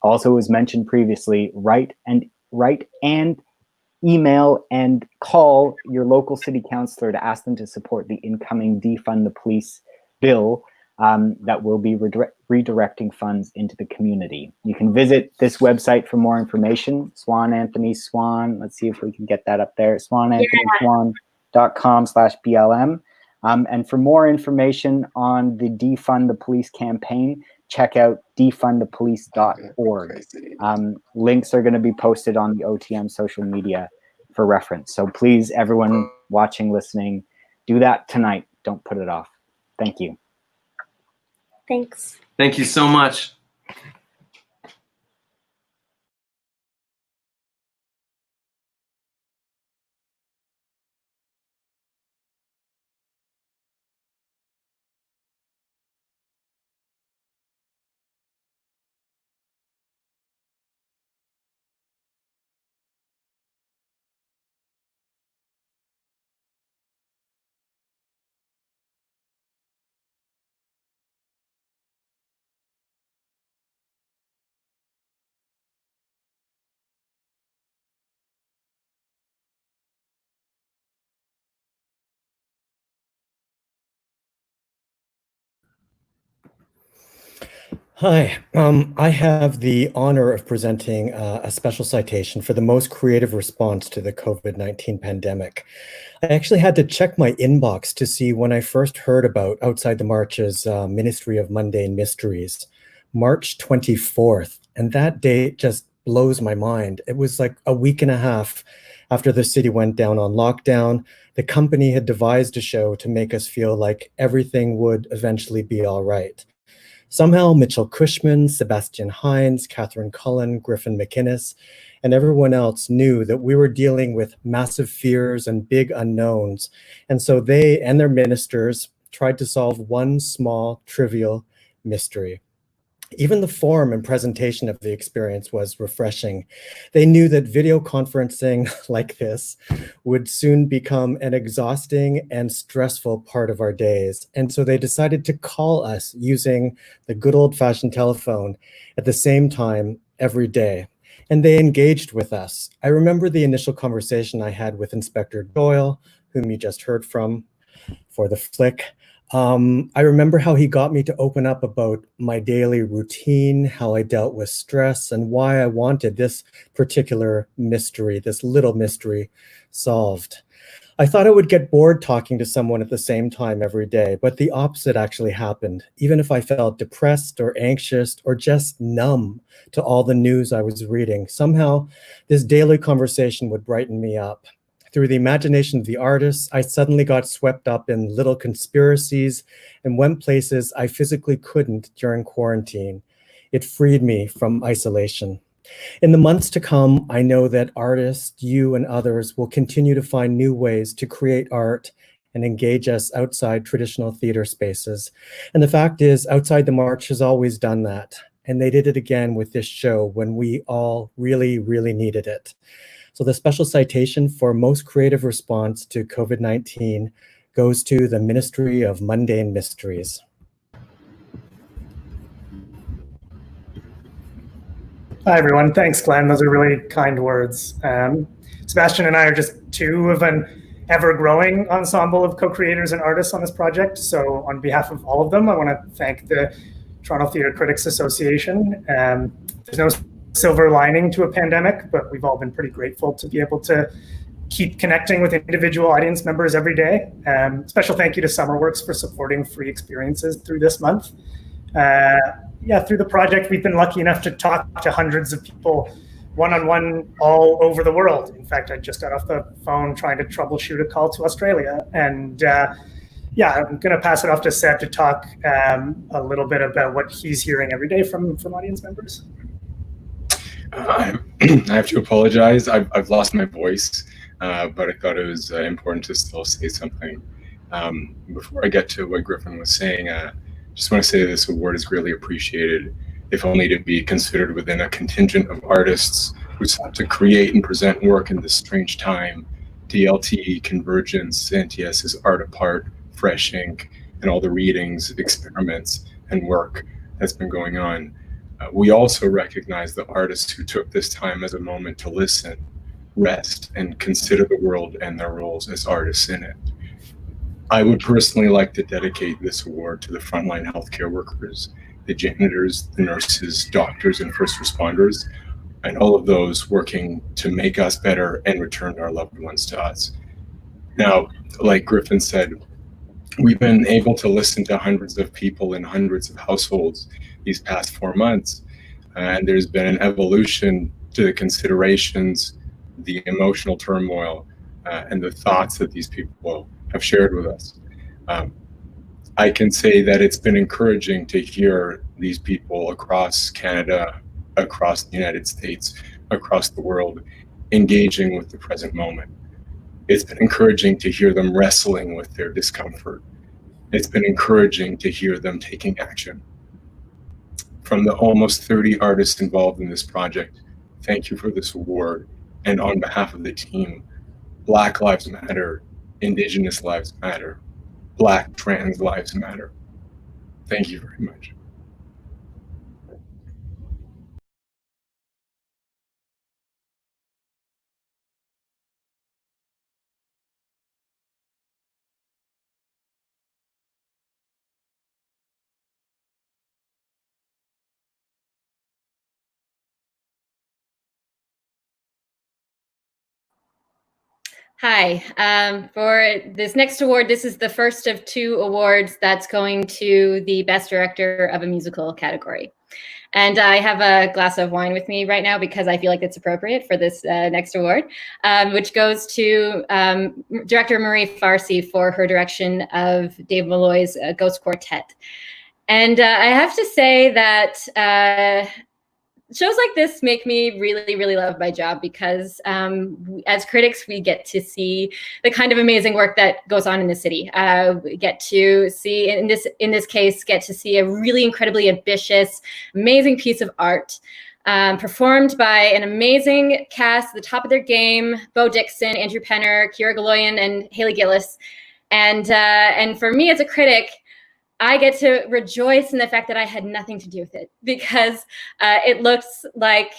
Also, as mentioned previously, write and email and call your local city councillor to ask them to support the incoming Defund the Police bill that will be redirecting funds into the community. You can visit this website for more information, Swan Anthony Swan. Let's see if we can get that up there. SwanAnthonySwan.com/BLM. And for more information on the Defund the Police campaign, check out defundthepolice.org. Links are going to be posted on the OTM social media for reference. So please, everyone watching, listening, do that tonight. Don't put it off. Thank you. Thanks. Thank you so much. Hi, I have the honor of presenting a special citation for the most creative response to the COVID-19 pandemic. I actually had to check my inbox to see when I first heard about Outside the March's Ministry of Mundane Mysteries, March 24th, and that date just blows my mind. It was like a week and a half after the city went down on lockdown. The company had devised a show to make us feel like everything would eventually be all right. Somehow, Mitchell Cushman, Sebastian Hines, Catherine Cullen, Griffin McInnes, and everyone else knew that we were dealing with massive fears and big unknowns. And so they and their ministers tried to solve one small, trivial mystery. Even the form and presentation of the experience was refreshing. They knew that video conferencing like this would soon become an exhausting and stressful part of our days. And so they decided to call us using the good old-fashioned telephone at the same time every day. and they engaged with us. I remember the initial conversation I had with Inspector Doyle, whom you just heard from for the flick. I remember how he got me to open up about my daily routine, how I dealt with stress, and why I wanted this particular mystery, this little mystery, solved. I thought I would get bored talking to someone at the same time every day, but the opposite actually happened. Even if I felt depressed or anxious or just numb to all the news I was reading, somehow this daily conversation would brighten me up. Through the imagination of the artists, I suddenly got swept up in little conspiracies and went places I physically couldn't during quarantine. It freed me from isolation. In the months to come, I know that artists, you and others, will continue to find new ways to create art and engage us outside traditional theater spaces. And the fact is, Outside the March has always done that. And they did it again with this show when we all really, really needed it. So the special citation for most creative response to COVID-19 goes to the Ministry of Mundane Mysteries. Hi, everyone. Thanks, Glenn. Those are really kind words. Sebastian and I are just two of an ever-growing ensemble of co-creators and artists on this project. So on behalf of all of them, I want to thank the Toronto Theatre Critics Association. There's no silver lining to a pandemic, but we've all been pretty grateful to be able to keep connecting with individual audience members every day. Special thank you to SummerWorks for supporting free experiences through this month. Through the project, we've been lucky enough to talk to hundreds of people one-on-one all over the world. In fact, I just got off the phone trying to troubleshoot a call to Australia. And I'm going to pass it off to Seb to talk a little bit about what he's hearing every day from audience members. I have to apologize. I've lost my voice, but I thought it was important to still say something. Before I get to what Griffin was saying, just want to say this award is greatly appreciated, if only to be considered within a contingent of artists who sought to create and present work in this strange time. DLT, Convergence, NTS's Art Apart, Fresh Ink, and all the readings, experiments, and work that's been going on. We also recognize the artists who took this time as a moment to listen, rest, and consider the world and their roles as artists in it. I would personally like to dedicate this award to the frontline healthcare workers, the janitors, the nurses, doctors, and first responders, and all of those working to make us better and return our loved ones to us. Now, like Griffin said, we've been able to listen to hundreds of people in hundreds of households these past 4 months, and there's been an evolution to the considerations, the emotional turmoil, and the thoughts that these people have shared with us. I can say that it's been encouraging to hear these people across Canada, across the United States, across the world, engaging with the present moment. It's been encouraging to hear them wrestling with their discomfort. It's been encouraging to hear them taking action. From the almost 30 artists involved in this project, thank you for this award. And on behalf of the team, Black Lives Matter, Indigenous Lives Matter, Black trans lives matter. Thank you very much. Hi, for this next award, this is the first of 2 awards that's going to the Best Director of a Musical category. And I have a glass of wine with me right now because I feel like it's appropriate for this next award, which goes to Director Marie Farsi for her direction of Dave Malloy's Ghost Quartet. And I have to say that shows like this make me really, really love my job because as critics, we get to see the kind of amazing work that goes on in the city. We get to see, in this case, get to see a really incredibly ambitious, amazing piece of art performed by an amazing cast at the top of their game: Bo Dixon, Andrew Penner, Kira Galoyan, and Haley Gillis. And for me as a critic, I get to rejoice in the fact that I had nothing to do with it because it looks like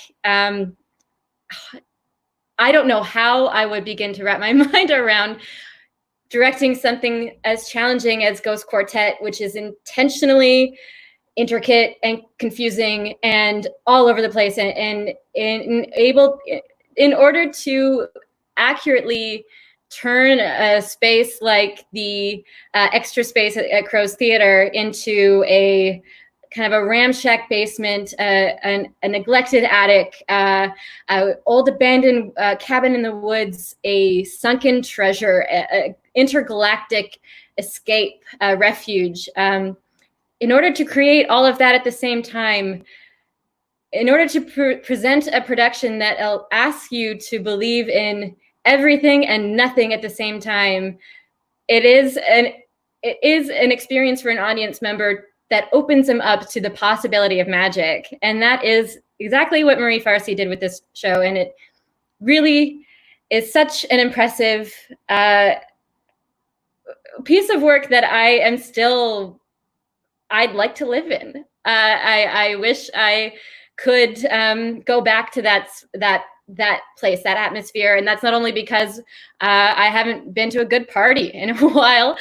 I don't know how I would begin to wrap my mind around directing something as challenging as Ghost Quartet, which is intentionally intricate and confusing and all over the place, and in order to accurately turn a space like the extra space at Crow's Theater into a kind of a ramshack basement, a neglected attic, an old abandoned cabin in the woods, a sunken treasure, a intergalactic escape refuge. In order to create all of that at the same time, in order to present a production that asks you to believe in everything and nothing at the same time, it is an experience for an audience member that opens them up to the possibility of magic. And that is exactly what Marie Farsi did with this show. And it really is such an impressive piece of work that I'd like to live in. I wish I could go back to that place, that atmosphere. And that's not only because I haven't been to a good party in a while,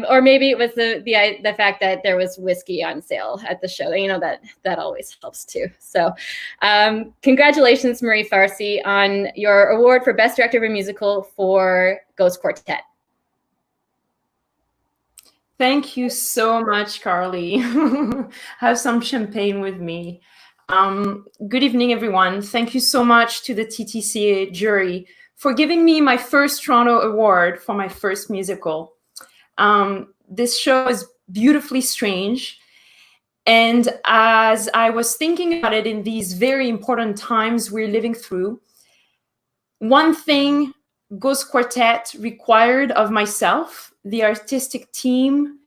or maybe it was the fact that there was whiskey on sale at the show. You know, that always helps too. So congratulations, Marie Farsi, on your award for Best Director of a Musical for Ghost Quartet. Thank you so much, Carly. Have some champagne with me. Good evening, everyone. Thank you so much to the TTCA jury for giving me my first Toronto award for my first musical. This show is beautifully strange. And as I was thinking about it in these very important times we're living through, one thing Ghost Quartet required of myself, the artistic team,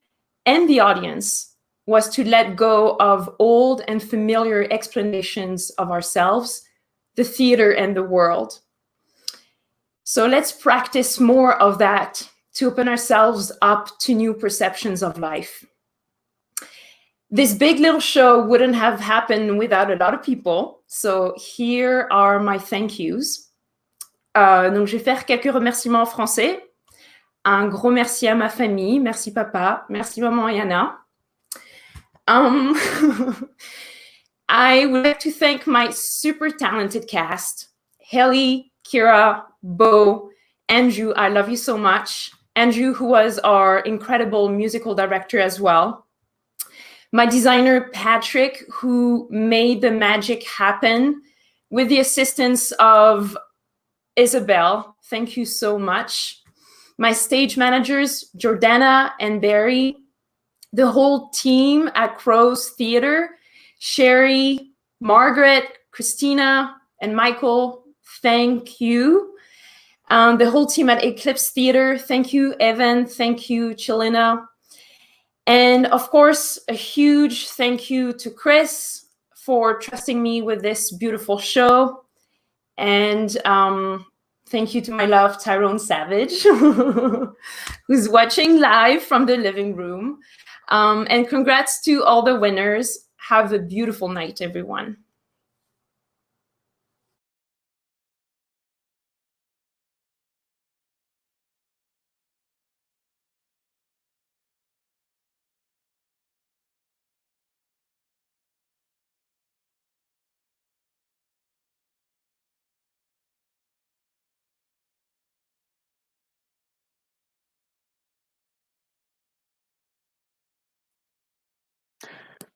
and the audience was to let go of old and familiar explanations of ourselves, the theater, and the world. So let's practice more of that to open ourselves up to new perceptions of life. This big little show wouldn't have happened without a lot of people. So here are my thank yous. Donc, je vais faire quelques remerciements en français. Un gros merci à ma famille. Merci papa. Merci maman et Anna. I would like to thank my super talented cast. Haley, Kira, Bo, Andrew, I love you so much. Andrew, who was our incredible musical director as well. My designer, Patrick, who made the magic happen with the assistance of Isabel. Thank you so much. My stage managers, Jordana and Barry. The whole team at Crow's Theater, Sherry, Margaret, Christina, and Michael, thank you. The whole team at Eclipse Theater, thank you, Evan, thank you, Chilina. And of course, a huge thank you to Chris for trusting me with this beautiful show. And thank you to my love, Tyrone Savage, who's watching live from the living room. And congrats to all the winners. Have a beautiful night, everyone.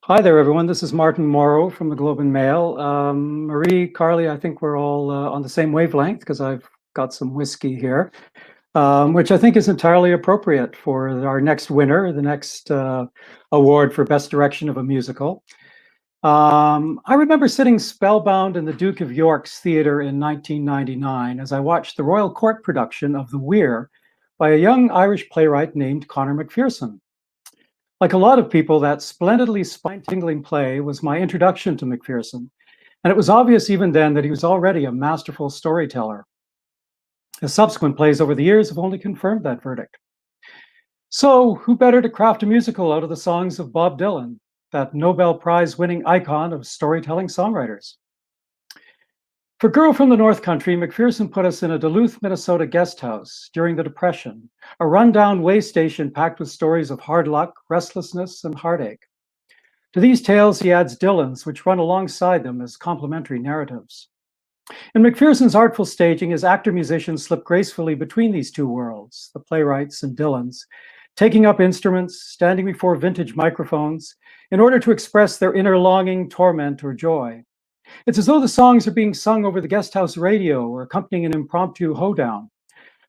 Hi there, everyone. This is Martin Morrow from the Globe and Mail. Marie, Carly, I think we're all on the same wavelength because I've got some whiskey here, which I think is entirely appropriate for our next winner, the next award for Best Direction of a Musical. I remember sitting spellbound in the Duke of York's theater in 1999 as I watched the Royal Court production of The Weir by a young Irish playwright named Conor McPherson. Like a lot of people, that splendidly spine-tingling play was my introduction to McPherson, and it was obvious even then that he was already a masterful storyteller. His subsequent plays over the years have only confirmed that verdict. So, who better to craft a musical out of the songs of Bob Dylan, that Nobel Prize-winning icon of storytelling songwriters? For Girl from the North Country, McPherson put us in a Duluth, Minnesota guest house during the Depression, a rundown way station packed with stories of hard luck, restlessness, and heartache. To these tales, he adds Dylan's, which run alongside them as complementary narratives. In McPherson's artful staging, his actor-musicians slip gracefully between these two worlds, the playwright's and Dylan's, taking up instruments, standing before vintage microphones, in order to express their inner longing, torment, or joy. It's as though the songs are being sung over the guest house radio or accompanying an impromptu hoedown,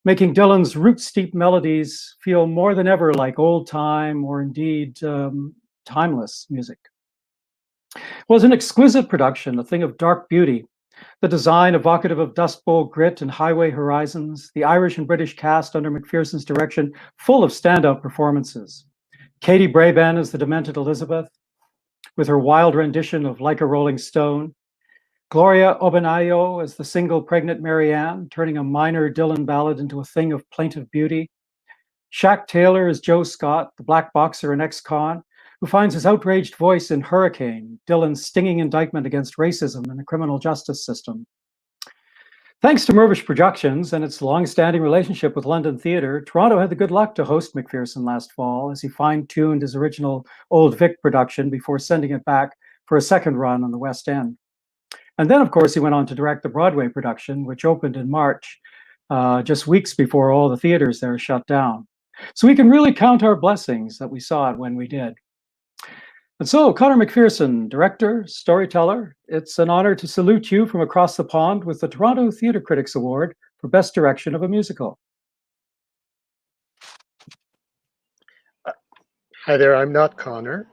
making Dylan's root-steep melodies feel more than ever like old time or indeed timeless music. It was an exquisite production, a thing of dark beauty, the design evocative of Dust Bowl grit and highway horizons, the Irish and British cast under McPherson's direction, full of standout performances. Katie Braben as the demented Elizabeth, with her wild rendition of Like a Rolling Stone. Gloria Obenayo as the single pregnant Marianne, turning a minor Dylan ballad into a thing of plaintive beauty. Shaq Taylor as Joe Scott, the black boxer and ex-con, who finds his outraged voice in Hurricane, Dylan's stinging indictment against racism in the criminal justice system. Thanks to Mirvish Productions and its long-standing relationship with London Theatre, Toronto had the good luck to host McPherson last fall as he fine-tuned his original Old Vic production before sending it back for a second run on the West End. And then, of course, he went on to direct the Broadway production, which opened in March, just weeks before all the theaters there shut down. So we can really count our blessings that we saw it when we did. And so, Conor McPherson, director, storyteller, it's an honor to salute you from across the pond with the Toronto Theatre Critics Award for Best Direction of a Musical. Hi there, I'm not Conor.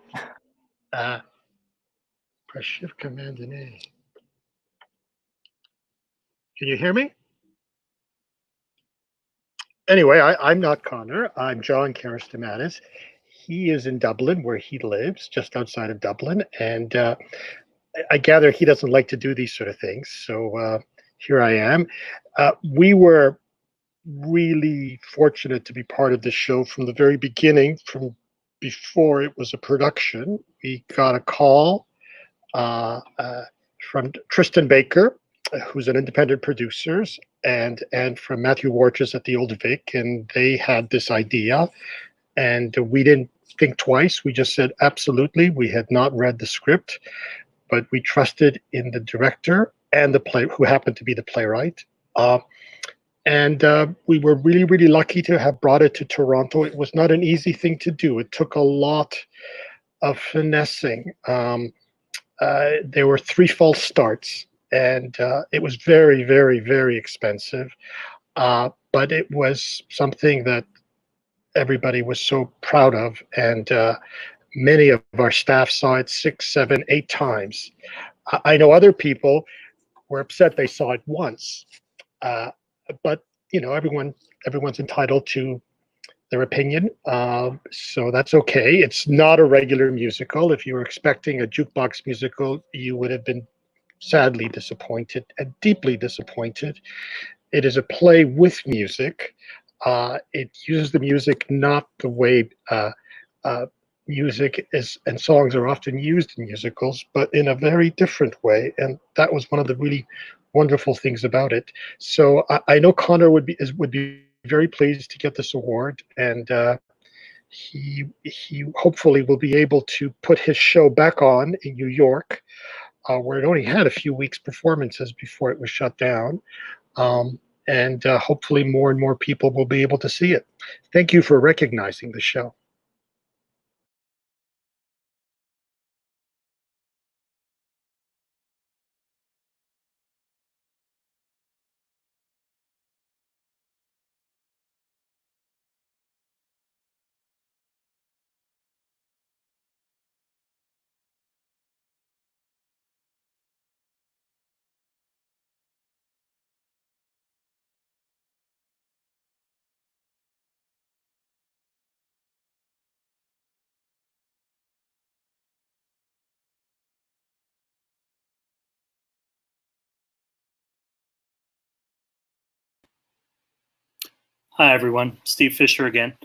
Press Shift Command and A. Can you hear me? Anyway, I'm not Conor. I'm John Karastamatis. He is in Dublin, where he lives, just outside of Dublin. And I gather he doesn't like to do these sort of things. So here I am. We were really fortunate to be part of this show from the very beginning, from before it was a production. We got a call from Tristan Baker, who's an independent producer, and from Matthew Warches at the Old Vic, and they had this idea, and we didn't think twice. We just said absolutely. We had not read the script, but we trusted in the director and the who happened to be the playwright, and we were really, really lucky to have brought it to Toronto. It was not an easy thing to do. It took a lot of finessing. There were 3 false starts. And it was very, very, very expensive, but it was something that everybody was so proud of, and many of our staff saw it 6, 7, 8 times. I know other people were upset they saw it once, but you know, everyone's entitled to their opinion, so that's okay. It's not a regular musical. If you were expecting a jukebox musical, you would have been sadly disappointed and deeply disappointed. It is a play with music. It uses the music not the way music is and songs are often used in musicals, but in a very different way. And that was one of the really wonderful things about it. So I know Conor would be very pleased to get this award, and he hopefully will be able to put his show back on in New York, where it only had a few weeks performances before it was shut down. And hopefully more and more people will be able to see it. Thank you for recognizing the show. Hi, everyone. Steve Fisher again.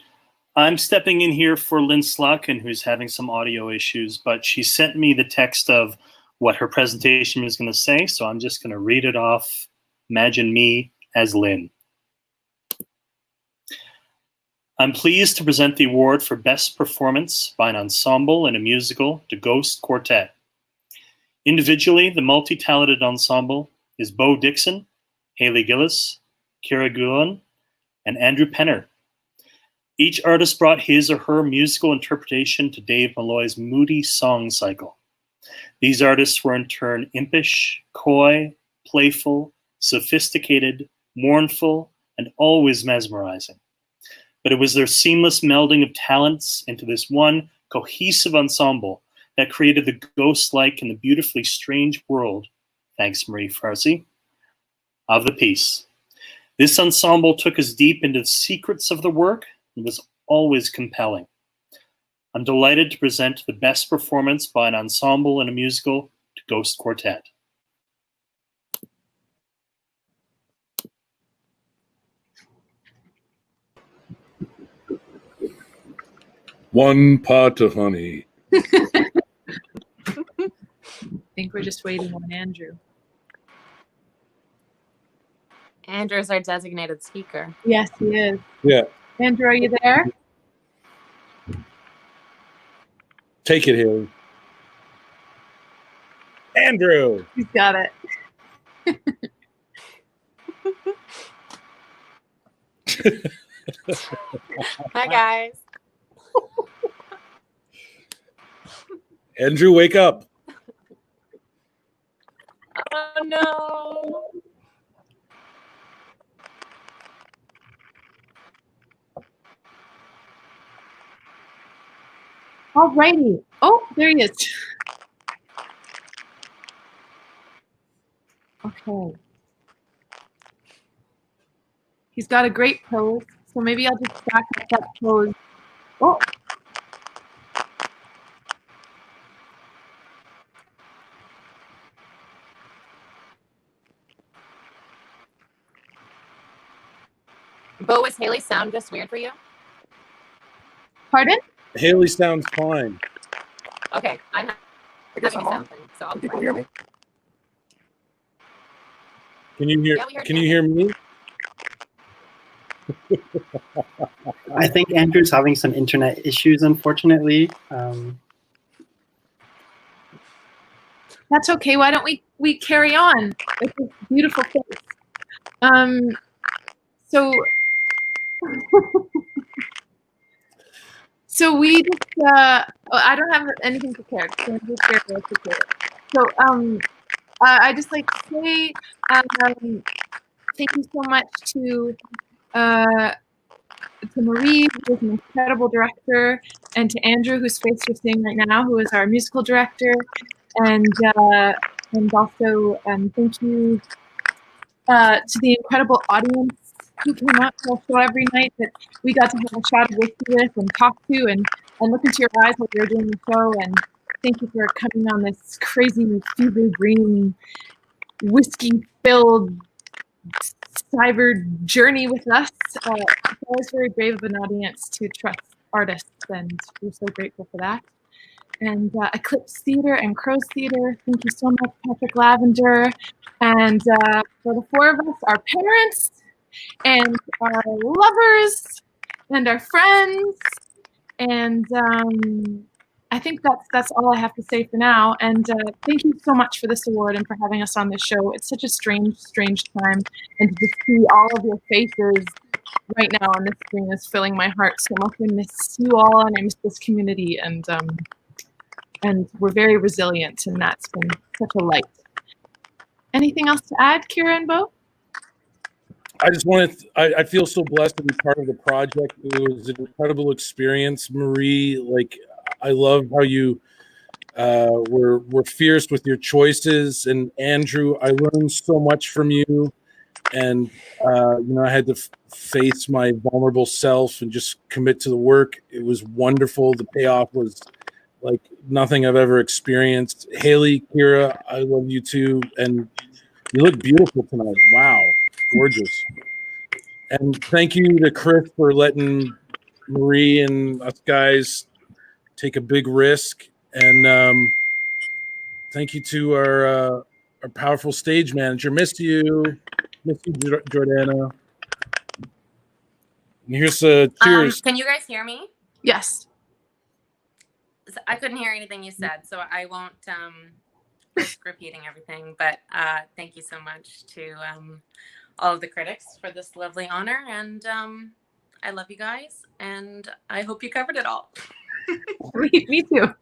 I'm stepping in here for Lynn Slotkin, who's having some audio issues, but she sent me the text of what her presentation is going to say, so I'm just going to read it off. Imagine me as Lynn. I'm pleased to present the award for Best Performance by an Ensemble in a Musical to Ghost Quartet. Individually, the multi-talented ensemble is Bo Dixon, Haley Gillis, Kira Gulen, and Andrew Penner. Each artist brought his or her musical interpretation to Dave Malloy's moody song cycle. These artists were in turn impish, coy, playful, sophisticated, mournful, and always mesmerizing. But it was their seamless melding of talents into this one cohesive ensemble that created the ghost-like and the beautifully strange world, thanks Marie Farsi, of the piece. This ensemble took us deep into the secrets of the work and was always compelling. I'm delighted to present the best performance by an ensemble in a musical to Ghost Quartet. One pot of honey. I think we're just waiting on Andrew. Andrew is our designated speaker. Yes, he is. Yeah. Andrew, are you there? Take it, Haley. Andrew. He's got it. Hi, guys. Andrew, wake up. Oh, no. Alrighty. Oh, there he is. Okay. He's got a great pose, so maybe I'll just back up that pose. Oh. Bo, is Haley's sound just weird for you? Pardon? Haley sounds fine. Okay, I'm having something, so I'll be right. Can you hear? Yeah, we heard Can you hear me? I think Andrew's having some internet issues, unfortunately. That's okay. Why don't we carry on with this beautiful face? So so we just I don't have anything prepared. So I'm just very well prepared. So I just like to say thank you so much to Marie, who is an incredible director, and to Andrew, whose face you're seeing right now, who is our musical director, and also thank you to the incredible audience who came out to our show every night that we got to have a shot of whiskey with and talk to and look into your eyes while we were doing the show. And thank you for coming on this crazy fever dream, whiskey-filled cyber journey with us. It's always very brave of an audience to trust artists, and we're so grateful for that. And Eclipse Theater and Crow's Theater, thank you so much, Patrick Lavender. And for the four of us, our parents, and our lovers, and our friends. And I think that's all I have to say for now. And thank you so much for this award and for having us on this show. It's such a strange, strange time. And to just see all of your faces right now on this screen is filling my heart so much. I miss you all, and I miss this community. And we're very resilient, and that's been such a light. Anything else to add, Kira and Bo? I just wanted. I feel so blessed to be part of the project. It was an incredible experience, Marie. Like, I love how you were fierce with your choices, and Andrew, I learned so much from you. And I had to face my vulnerable self and just commit to the work. It was wonderful. The payoff was like nothing I've ever experienced. Haley, Kira, I love you too, and you look beautiful tonight. Wow, gorgeous. And thank you to Chris for letting Marie and us guys take a big risk. And Thank you to our powerful stage manager. Miss you, Jordana. And here's cheers. Can you guys hear me? Yes. I couldn't hear anything you said, so I won't risk repeating everything. But thank you so much to all of the critics for this lovely honor, and I love you guys, and I hope you covered it all. Me too.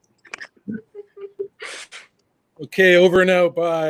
Okay, over and out. Bye.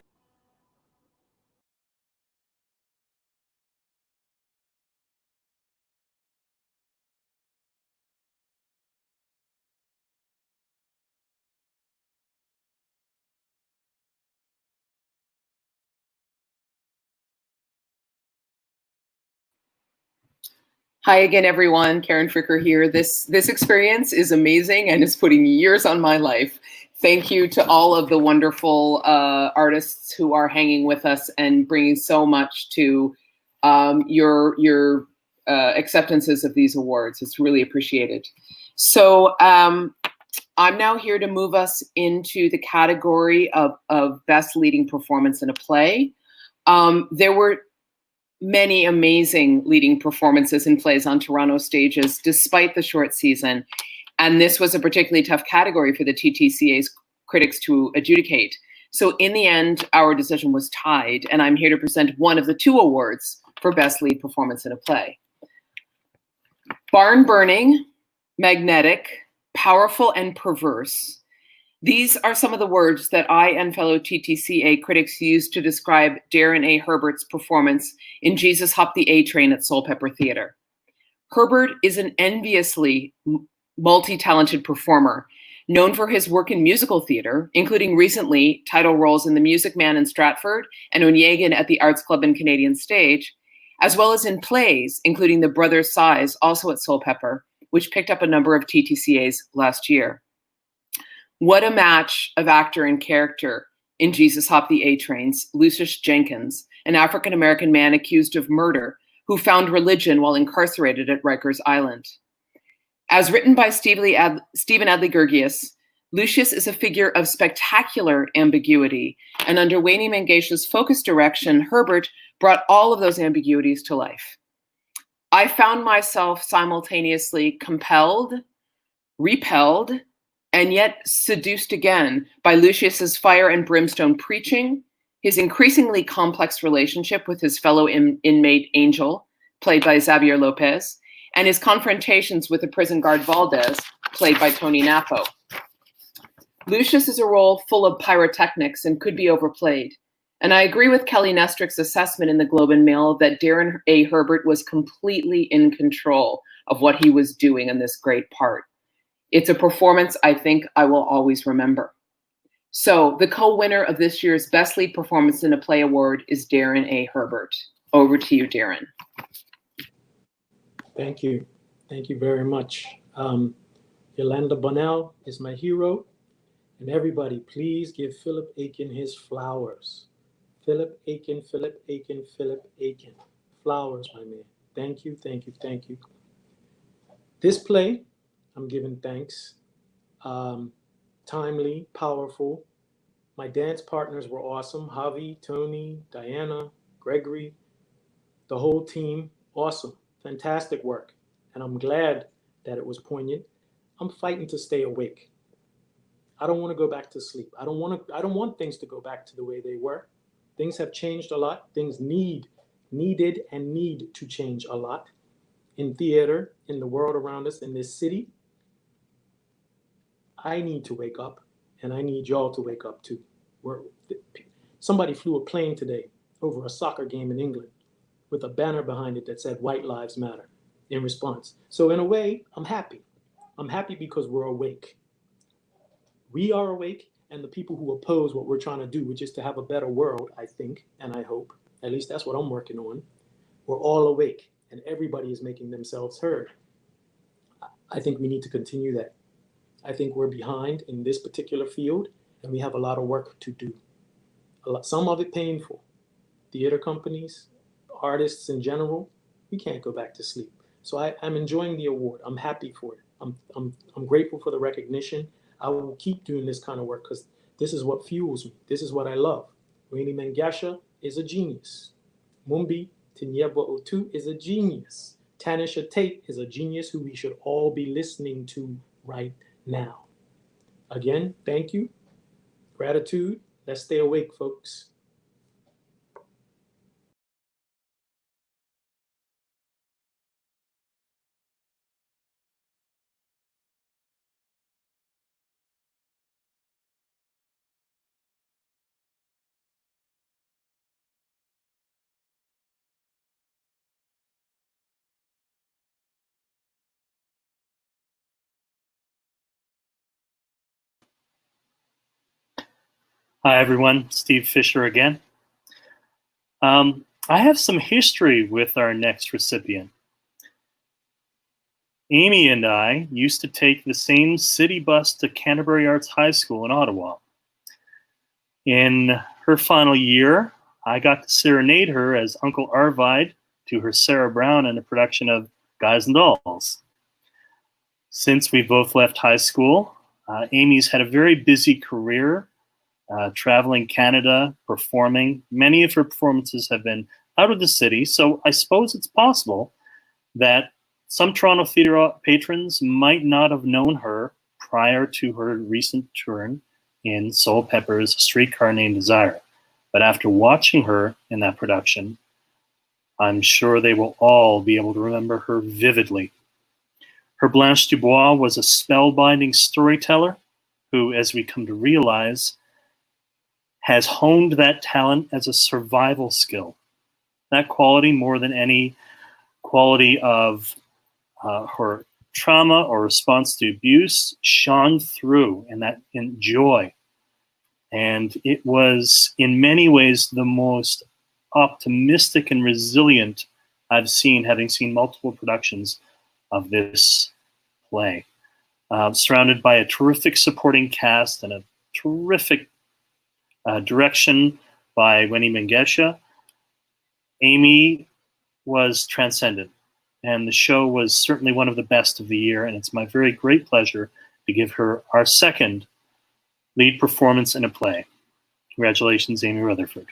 Hi again, everyone. Karen Fricker here. This experience is amazing and is putting years on my life. Thank you to all of the wonderful artists who are hanging with us and bringing so much to your acceptances of these awards. It's really appreciated. So I'm now here to move us into the category of Best Leading Performance in a Play. There were many amazing leading performances in plays on Toronto stages, despite the short season. And this was a particularly tough category for the TTCAs critics to adjudicate. So in the end, our decision was tied, and I'm here to present one of the two awards for Best Lead Performance in a Play. Barn burning, magnetic, powerful, and perverse. These are some of the words that I and fellow TTCA critics used to describe Darren A. Herbert's performance in Jesus Hopped the A Train at Soulpepper Theatre. Herbert is an enviously multi-talented performer, known for his work in musical theater, including recently title roles in The Music Man in Stratford and Onegin at the Arts Club and Canadian Stage, as well as in plays, including The Brothers' Sighs, also at Soulpepper, which picked up a number of TTCAs last year. What a match of actor and character in Jesus Hopped the A Train's Lucius Jenkins, an African-American man accused of murder who found religion while incarcerated at Rikers Island. As written by Stephen Adly Gurgias, Lucius is a figure of spectacular ambiguity, and under Wayne Mangeish's focused direction, Herbert brought all of those ambiguities to life. I found myself simultaneously compelled, repelled, and yet seduced again by Lucius's fire and brimstone preaching, his increasingly complex relationship with his fellow inmate Angel, played by Xavier Lopez, and his confrontations with the prison guard Valdez, played by Tony Napo. Lucius is a role full of pyrotechnics and could be overplayed. And I agree with Kelly Nestrick's assessment in the Globe and Mail that Darren A. Herbert was completely in control of what he was doing in this great part. It's a performance I think I will always remember. So the co-winner of this year's Best Lead Performance in a Play Award is Darren A. Herbert. Over to you, Darren. Thank you. Thank you very much. Yolanda Bonnell is my hero. And everybody, please give Philip Aiken his flowers. Philip Aiken, Philip Aiken, Philip Aiken. Flowers, my man. Thank you, thank you, thank you. This play, I'm giving thanks. Timely, powerful. My dance partners were awesome. Javi, Tony, Diana, Gregory, the whole team, awesome. Fantastic work. And I'm glad that it was poignant. I'm fighting to stay awake. I don't want to go back to sleep. I don't want things to go back to the way they were. Things have changed a lot. Things needed and need to change a lot in theater, in the world around us, in this city. I need to wake up, and I need y'all to wake up too. Somebody flew a plane today over a soccer game in England with a banner behind it that said White Lives Matter in response. So in a way, I'm happy. I'm happy because we're awake. We are awake, and the people who oppose what we're trying to do, which is to have a better world, I think, and I hope, at least that's what I'm working on, we're all awake, and everybody is making themselves heard. I think we need to continue that. I think we're behind in this particular field, and we have a lot of work to do. Some of it painful. Theater companies, artists in general, we can't go back to sleep. So I'm enjoying the award. I'm happy for it. I'm grateful for the recognition. I will keep doing this kind of work because This is what fuels me. This is what I love. Winnie Mangasha is a genius. Mumbi Tinyebwa Otu is a genius. Tanisha Tate is a genius who we should all be listening to right now. Again, thank you. Gratitude. Let's stay awake, folks. Hi, everyone. Steve Fisher again. I have some history with our next recipient. Amy and I used to take the same city bus to Canterbury Arts High School in Ottawa. In her final year, I got to serenade her as Uncle Arvide to her Sarah Brown in a production of Guys and Dolls. Since we both left high school, Amy's had a very busy career, traveling Canada, performing. Many of her performances have been out of the city, so I suppose it's possible that some Toronto theatre patrons might not have known her prior to her recent turn in Soul Pepper's Streetcar Named Desire. But after watching her in that production, I'm sure they will all be able to remember her vividly. Her Blanche Dubois was a spellbinding storyteller who, as we come to realize, has honed that talent as a survival skill. That quality, more than any quality of her trauma or response to abuse, shone through in joy. And it was, in many ways, the most optimistic and resilient I've seen, having seen multiple productions of this play. Surrounded by a terrific supporting cast and a terrific direction by Winnie Mangasha, Amy was transcendent. And the show was certainly one of the best of the year, and it's my very great pleasure to give her our second lead performance in a play. Congratulations, Amy Rutherford.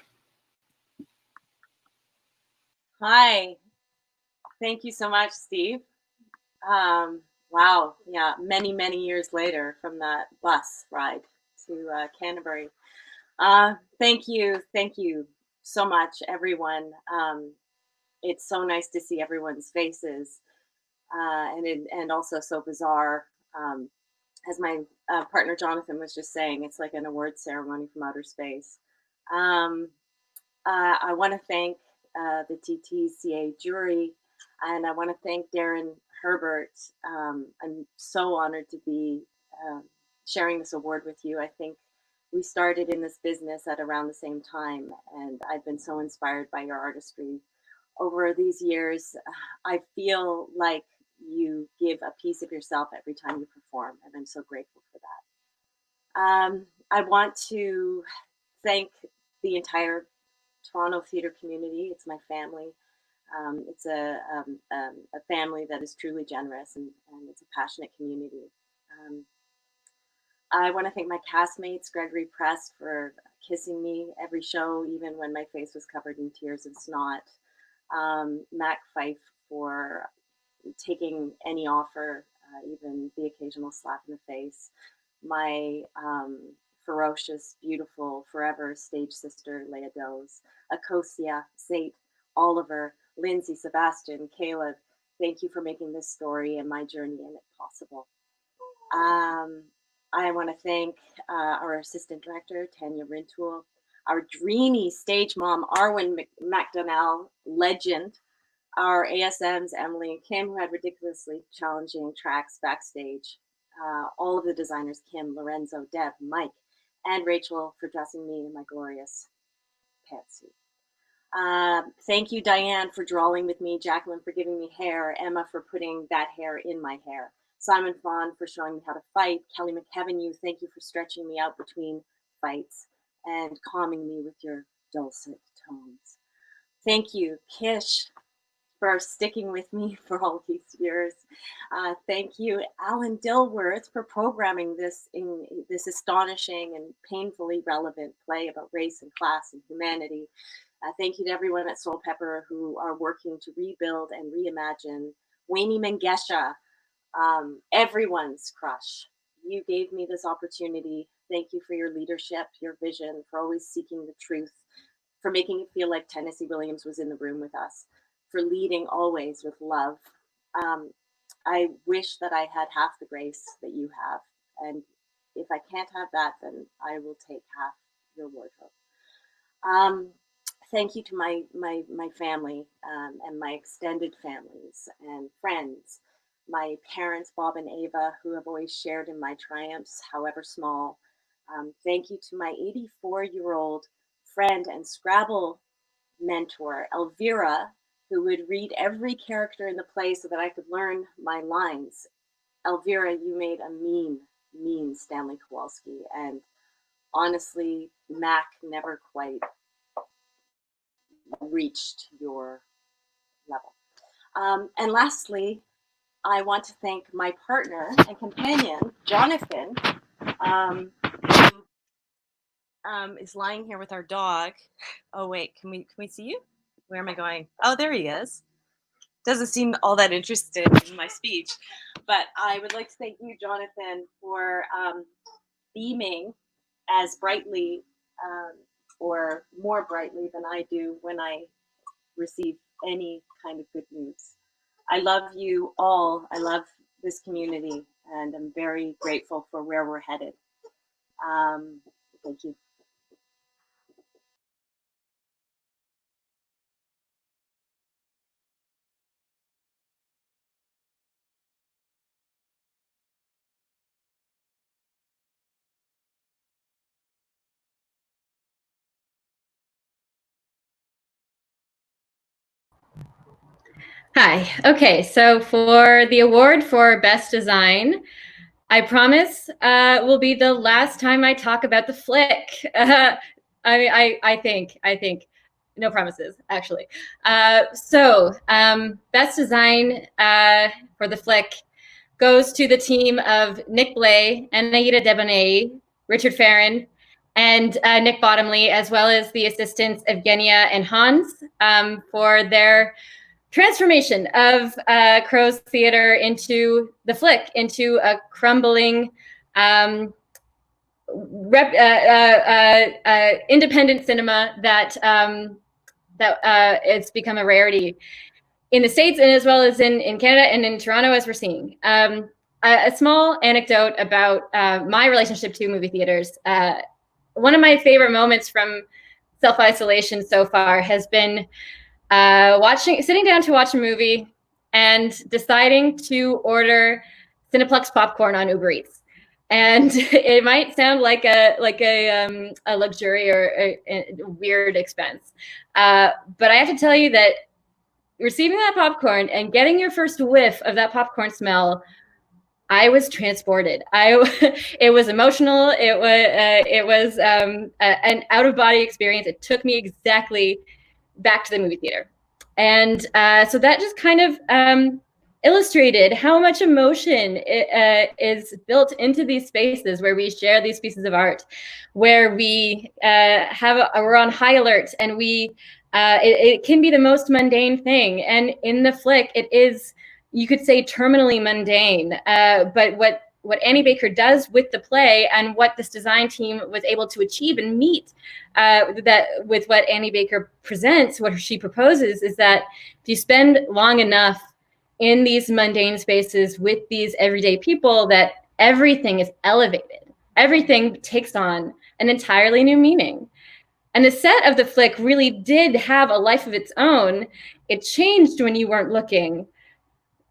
Hi. Thank you so much, Steve. Wow, yeah, many, many years later from that bus ride to Canterbury. Thank you so much, everyone. It's so nice to see everyone's faces, and also so bizarre. As my partner Jonathan was just saying, it's like an award ceremony from outer space. I want to thank the TTCA jury, and I want to thank Darren Herbert. I'm so honored to be sharing this award with you. I think we started in this business at around the same time, and I've been so inspired by your artistry over these years. I feel like you give a piece of yourself every time you perform, and I'm so grateful for that. I want to thank the entire Toronto theatre community. It's my family. It's a family that is truly generous, and it's a passionate community. I want to thank my castmates, Gregory Prest, for kissing me every show, even when my face was covered in tears of snot. Mac Fife for taking any offer, even the occasional slap in the face. My ferocious, beautiful, forever stage sister, Leah Doze, Akosia, Sate, Oliver, Lindsay, Sebastian, Caleb, thank you for making this story and my journey in it possible. I want to thank our assistant director, Tanya Rintoul, our dreamy stage mom, Arwen McDonnell, legend, our ASMs, Emily and Kim, who had ridiculously challenging tracks backstage, all of the designers, Kim, Lorenzo, Deb, Mike, and Rachel for dressing me in my glorious pantsuit. Thank you, Diane, for drawing with me, Jacqueline for giving me hair, Emma for putting that hair in my hair, Simon Fawn for showing me how to fight, Kelly McKeven, thank you for stretching me out between fights and calming me with your dulcet tones. Thank you, Kish, for sticking with me for all these years. Thank you, Alan Dilworth, for programming this in this astonishing and painfully relevant play about race and class and humanity. Thank you to everyone at Soul Pepper who are working to rebuild and reimagine Wayne Mengesha, everyone's crush. You gave me this opportunity. Thank you for your leadership, your vision, for always seeking the truth, for making it feel like Tennessee Williams was in the room with us, for leading always with love. I wish that I had half the grace that you have. And if I can't have that, then I will take half your wardrobe. Thank you to my family and my extended families and friends, my parents, Bob and Ava, who have always shared in my triumphs, however small. Thank you to my 84-year-old friend and Scrabble mentor, Elvira, who would read every character in the play so that I could learn my lines. Elvira, you made a mean Stanley Kowalski, and honestly, Mac never quite reached your level. And lastly, I want to thank my partner and companion, Jonathan, who is lying here with our dog. Oh wait, can we see you? Where am I going? Oh, there he is. Doesn't seem all that interested in my speech, but I would like to thank you, Jonathan, for beaming as brightly or more brightly than I do when I receive any kind of good news. I love you all. I love this community, and I'm very grateful for where we're headed. Thank you. Hi. Okay, so for the award for Best Design, I promise will be the last time I talk about the flick. I think. No promises, actually. Best Design for the flick goes to the team of Nick Blay, Anaïda Debonet, Richard Farron, and Nick Bottomley, as well as the assistants Evgenia and Hans for their transformation of Crow's Theater into the flick, into a crumbling independent cinema that it's become a rarity in the States and as well as in Canada and in Toronto, as we're seeing. A small anecdote about my relationship to movie theaters. One of my favorite moments from self-isolation so far has been sitting down to watch a movie and deciding to order Cineplex popcorn on Uber Eats. And it might sound like a luxury or a weird expense, but I have to tell you that receiving that popcorn and getting your first whiff of that popcorn smell, I was transported. It was emotional. It was an out-of-body experience. It took me exactly back to the movie theater. And so that just kind of illustrated how much emotion is built into these spaces where we share these pieces of art, where we we're on high alert, and it can be the most mundane thing. And in the flick, it is, you could say, terminally mundane. But what Annie Baker does with the play and what this design team was able to achieve and meet that with what Annie Baker presents, what she proposes, is that if you spend long enough in these mundane spaces with these everyday people, that everything is elevated. Everything takes on an entirely new meaning. And the set of the flick really did have a life of its own. It changed when you weren't looking.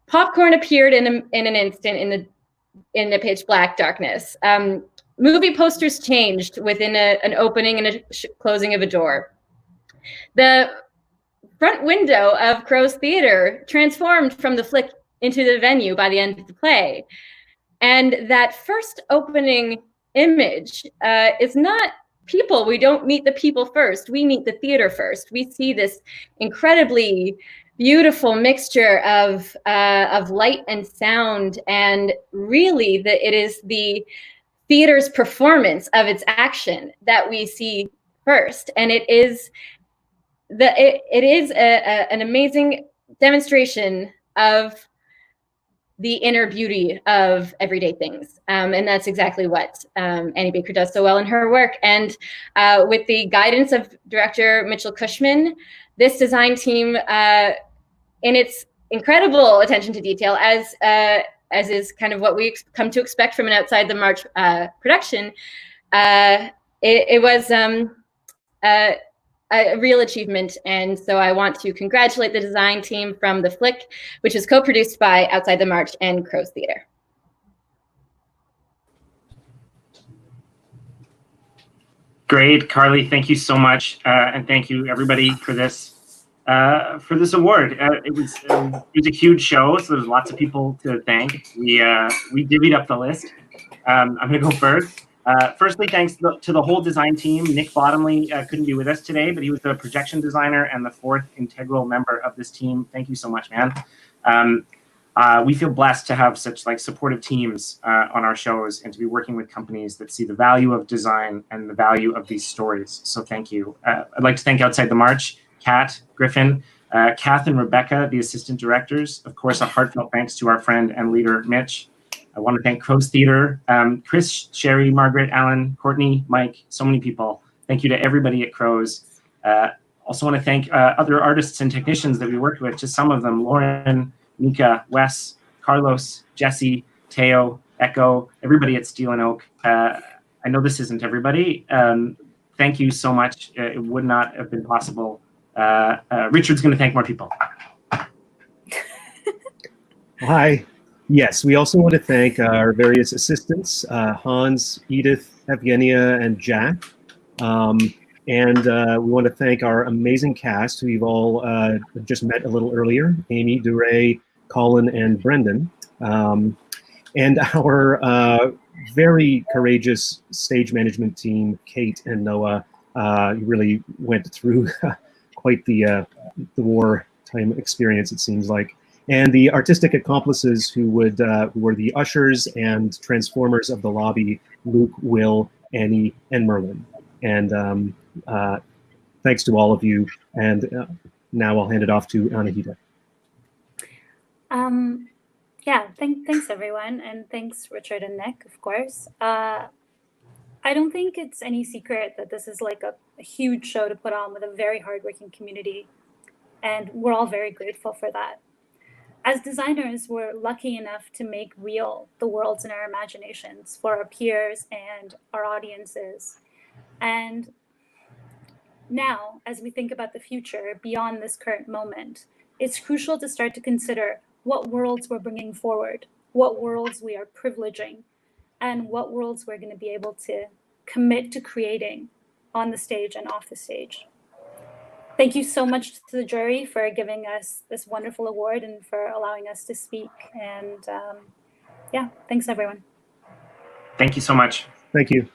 Popcorn appeared in an instant in the pitch black darkness. Movie posters changed within an opening and a closing of a door. The front window of Crow's Theater transformed from the flick into the venue by the end of the play. And that first opening image is not people. We don't meet the people first. We meet the theater first. We see this incredibly beautiful mixture of light and sound, and really it is the theater's performance of its action that we see first, and it is an amazing demonstration of the inner beauty of everyday things. And that's exactly what Annie Baker does so well in her work. And with the guidance of director Mitchell Cushman, this design team, in its incredible attention to detail, as is kind of what we come to expect from an outside the march production, it was a real achievement. And so I want to congratulate the design team from The Flick, which was co-produced by Outside the March and Crow's Theater. Great, Carly, thank you so much. And thank you everybody for this award. It was a huge show, so there's lots of people to thank. We divvied up the list. I'm gonna go first. Firstly, thanks to the whole design team. Nick Bottomley couldn't be with us today, but he was the projection designer and the fourth integral member of this team. Thank you so much, man. We feel blessed to have such supportive teams on our shows, and to be working with companies that see the value of design and the value of these stories. So thank you. I'd like to thank Outside the March, Kat, Griffin, Kath and Rebecca, the assistant directors. Of course, a heartfelt thanks to our friend and leader, Mitch. I want to thank Crow's Theater, Chris, Sherry, Margaret, Alan, Courtney, Mike, so many people. Thank you to everybody at Crow's. Also want to thank other artists and technicians that we worked with, just some of them: Lauren, Mika, Wes, Carlos, Jesse, Teo, Echo, everybody at Steel and Oak. I know this isn't everybody. Thank you so much. It would not have been possible. Richard's going to thank more people. Hi. Yes, we also want to thank our various assistants, Hans, Edith, Evgenia, and Jack. And we want to thank our amazing cast, who you've all just met a little earlier: Amy, DeRay, Colin, and Brendan. And our very courageous stage management team, Kate and Noah. You really went through quite the wartime experience, it seems like. And the artistic accomplices who were the ushers and transformers of the lobby: Luke, Will, Annie, and Merlin. And thanks to all of you. And now I'll hand it off to Anahita. Yeah, thanks everyone, and thanks Richard and Nick, of course. I don't think it's any secret that this is like a huge show to put on with a very hardworking community, and we're all very grateful for that. As designers, we're lucky enough to make real the worlds in our imaginations for our peers and our audiences. And now, as we think about the future beyond this current moment, it's crucial to start to consider what worlds we're bringing forward, what worlds we are privileging, and what worlds we're going to be able to commit to creating on the stage and off the stage. Thank you so much to the jury for giving us this wonderful award and for allowing us to speak. And yeah, thanks everyone. Thank you so much. Thank you.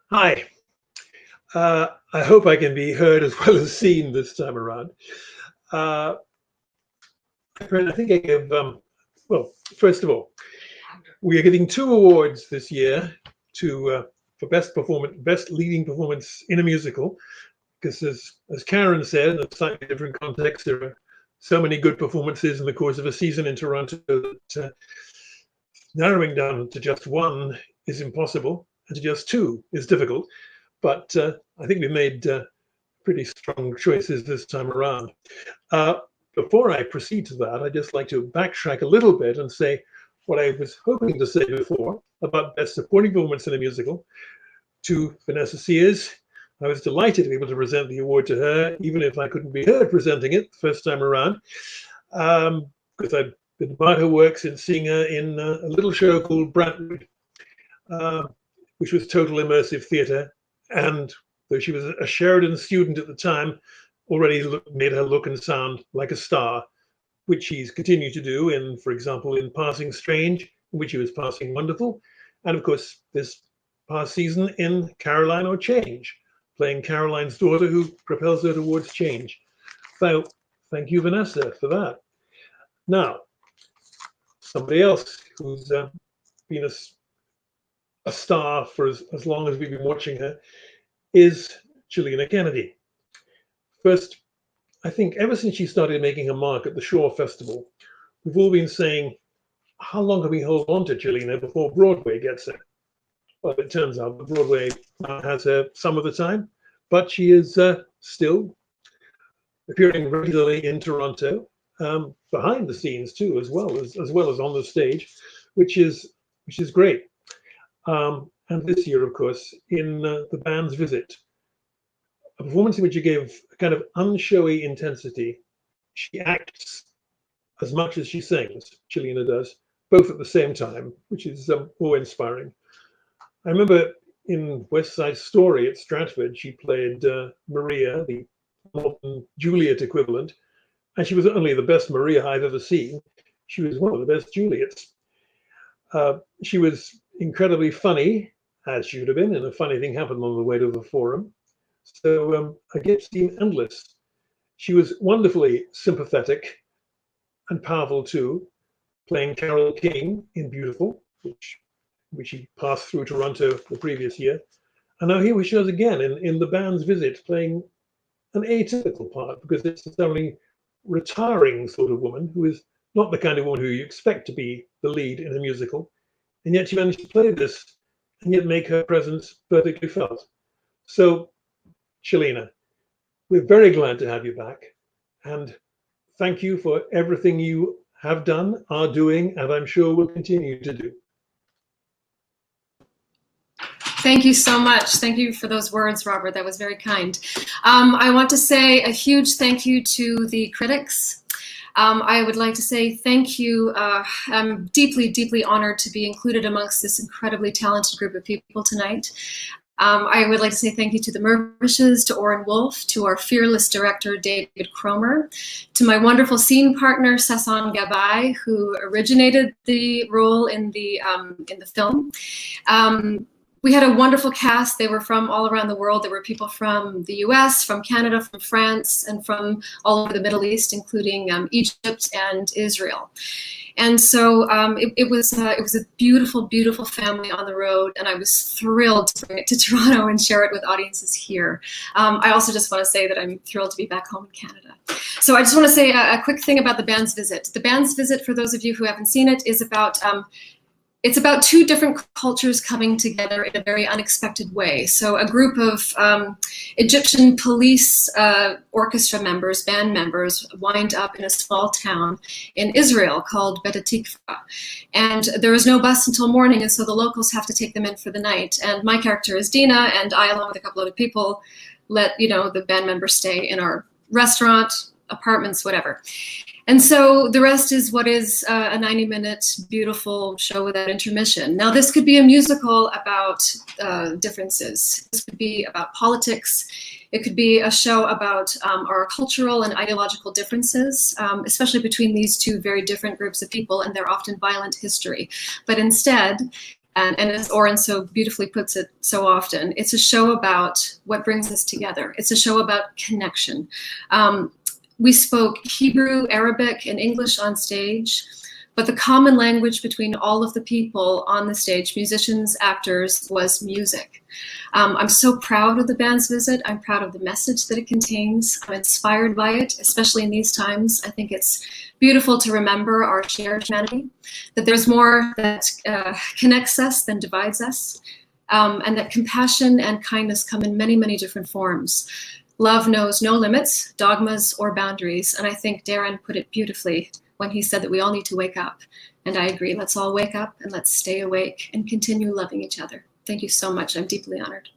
Hi. I hope I can be heard as well as seen this time around. I think I give, well, first of all, we are getting 2 awards this year for best leading performance in a musical, because as Karen said, in a slightly different context, there are so many good performances in the course of a season in Toronto that narrowing down to just one is impossible, and to just two is difficult. But I think we made pretty strong choices this time around. Before I proceed to that, I'd just like to backtrack a little bit and say what I was hoping to say before about Best Supporting Performance in a Musical to Vanessa Sears. I was delighted to be able to present the award to her, even if I couldn't be heard presenting it the first time around, because I've been admired her work since seeing her in a little show called Brantwood, which was total immersive theatre. And though she was a Sheridan student at the time, already made her look and sound like a star, which she's continued to do in, for example, in Passing Strange, in which she was passing wonderful. And of course, this past season in Caroline or Change, playing Caroline's daughter who propels her towards change. So thank you, Vanessa, for that. Now, somebody else who's been a star for as long as we've been watching her is Chelina Kennedy. First, I think ever since she started making her mark at the Shaw Festival, we've all been saying, how long can we hold on to Chelina before Broadway gets her? Well, it turns out that Broadway has her some of the time, but she is still appearing regularly in Toronto, behind the scenes too, as well as on the stage, which is great. And this year, of course, in The Band's Visit, a performance in which she gave a kind of unshowy intensity. She acts as much as she sings, Chelina does, both at the same time, which is awe-inspiring. I remember in West Side Story at Stratford, she played Maria, the modern Juliet equivalent, and she was not only the best Maria I've ever seen, she was one of the best Juliets. She was incredibly funny, as she would have been, and a funny thing happened on the way to the Forum. So her gifts seem endless. She was wonderfully sympathetic and powerful too, playing Carole King in Beautiful, which she passed through Toronto the previous year. And now here she was again in The Band's Visit, playing an atypical part, because it's a only retiring sort of woman who is not the kind of woman who you expect to be the lead in a musical. And yet she managed to play this and yet make her presence perfectly felt. So, Chelina, we're very glad to have you back. And thank you for everything you have done, are doing, and I'm sure will continue to do. Thank you so much. Thank you for those words, Robert. That was very kind. I want to say a huge thank you to the critics. I would like to say thank you. I'm deeply, deeply honored to be included amongst this incredibly talented group of people tonight. I would like to say thank you to the Mirvishes, to Oren Wolf, to our fearless director, David Cromer, to my wonderful scene partner, Sasson Gabay, who originated the role in the film. We had a wonderful cast. They were from all around the world. There were people from the US, from Canada, from France, and from all over the Middle East, including Egypt and Israel. And so it was a beautiful, beautiful family on the road, and I was thrilled to bring it to Toronto and share it with audiences here. I also just want to say that I'm thrilled to be back home in Canada. So I just want to say a quick thing about The Band's Visit. The Band's Visit, for those of you who haven't seen it, is about it's about two different cultures coming together in a very unexpected way. So a group of Egyptian police orchestra members, band members, wind up in a small town in Israel called Bet Tikva. And there is no bus until morning, and so the locals have to take them in for the night. And my character is Dina, and I, along with a couple other people, let the band members stay in our restaurant, apartments, whatever. And so the rest is what is a 90-minute beautiful show without intermission. Now, this could be a musical about differences. This could be about politics. It could be a show about our cultural and ideological differences, especially between these two very different groups of people and their often violent history. But instead, and as Oren so beautifully puts it so often, it's a show about what brings us together. It's a show about connection. We spoke Hebrew, Arabic, and English on stage, But the common language between all of the people on the stage, musicians, actors, was music. I'm so proud of the band's visit. I'm proud of the message that it contains. I'm inspired by it, especially in these times. I think it's beautiful to remember our shared humanity, that there's more that connects us than divides us, and that compassion and kindness come in many, many different forms. Love knows no limits, dogmas, or boundaries. And I think Darren put it beautifully when he said that we all need to wake up. And I agree, let's all wake up and let's stay awake and continue loving each other. Thank you so much. I'm deeply honored.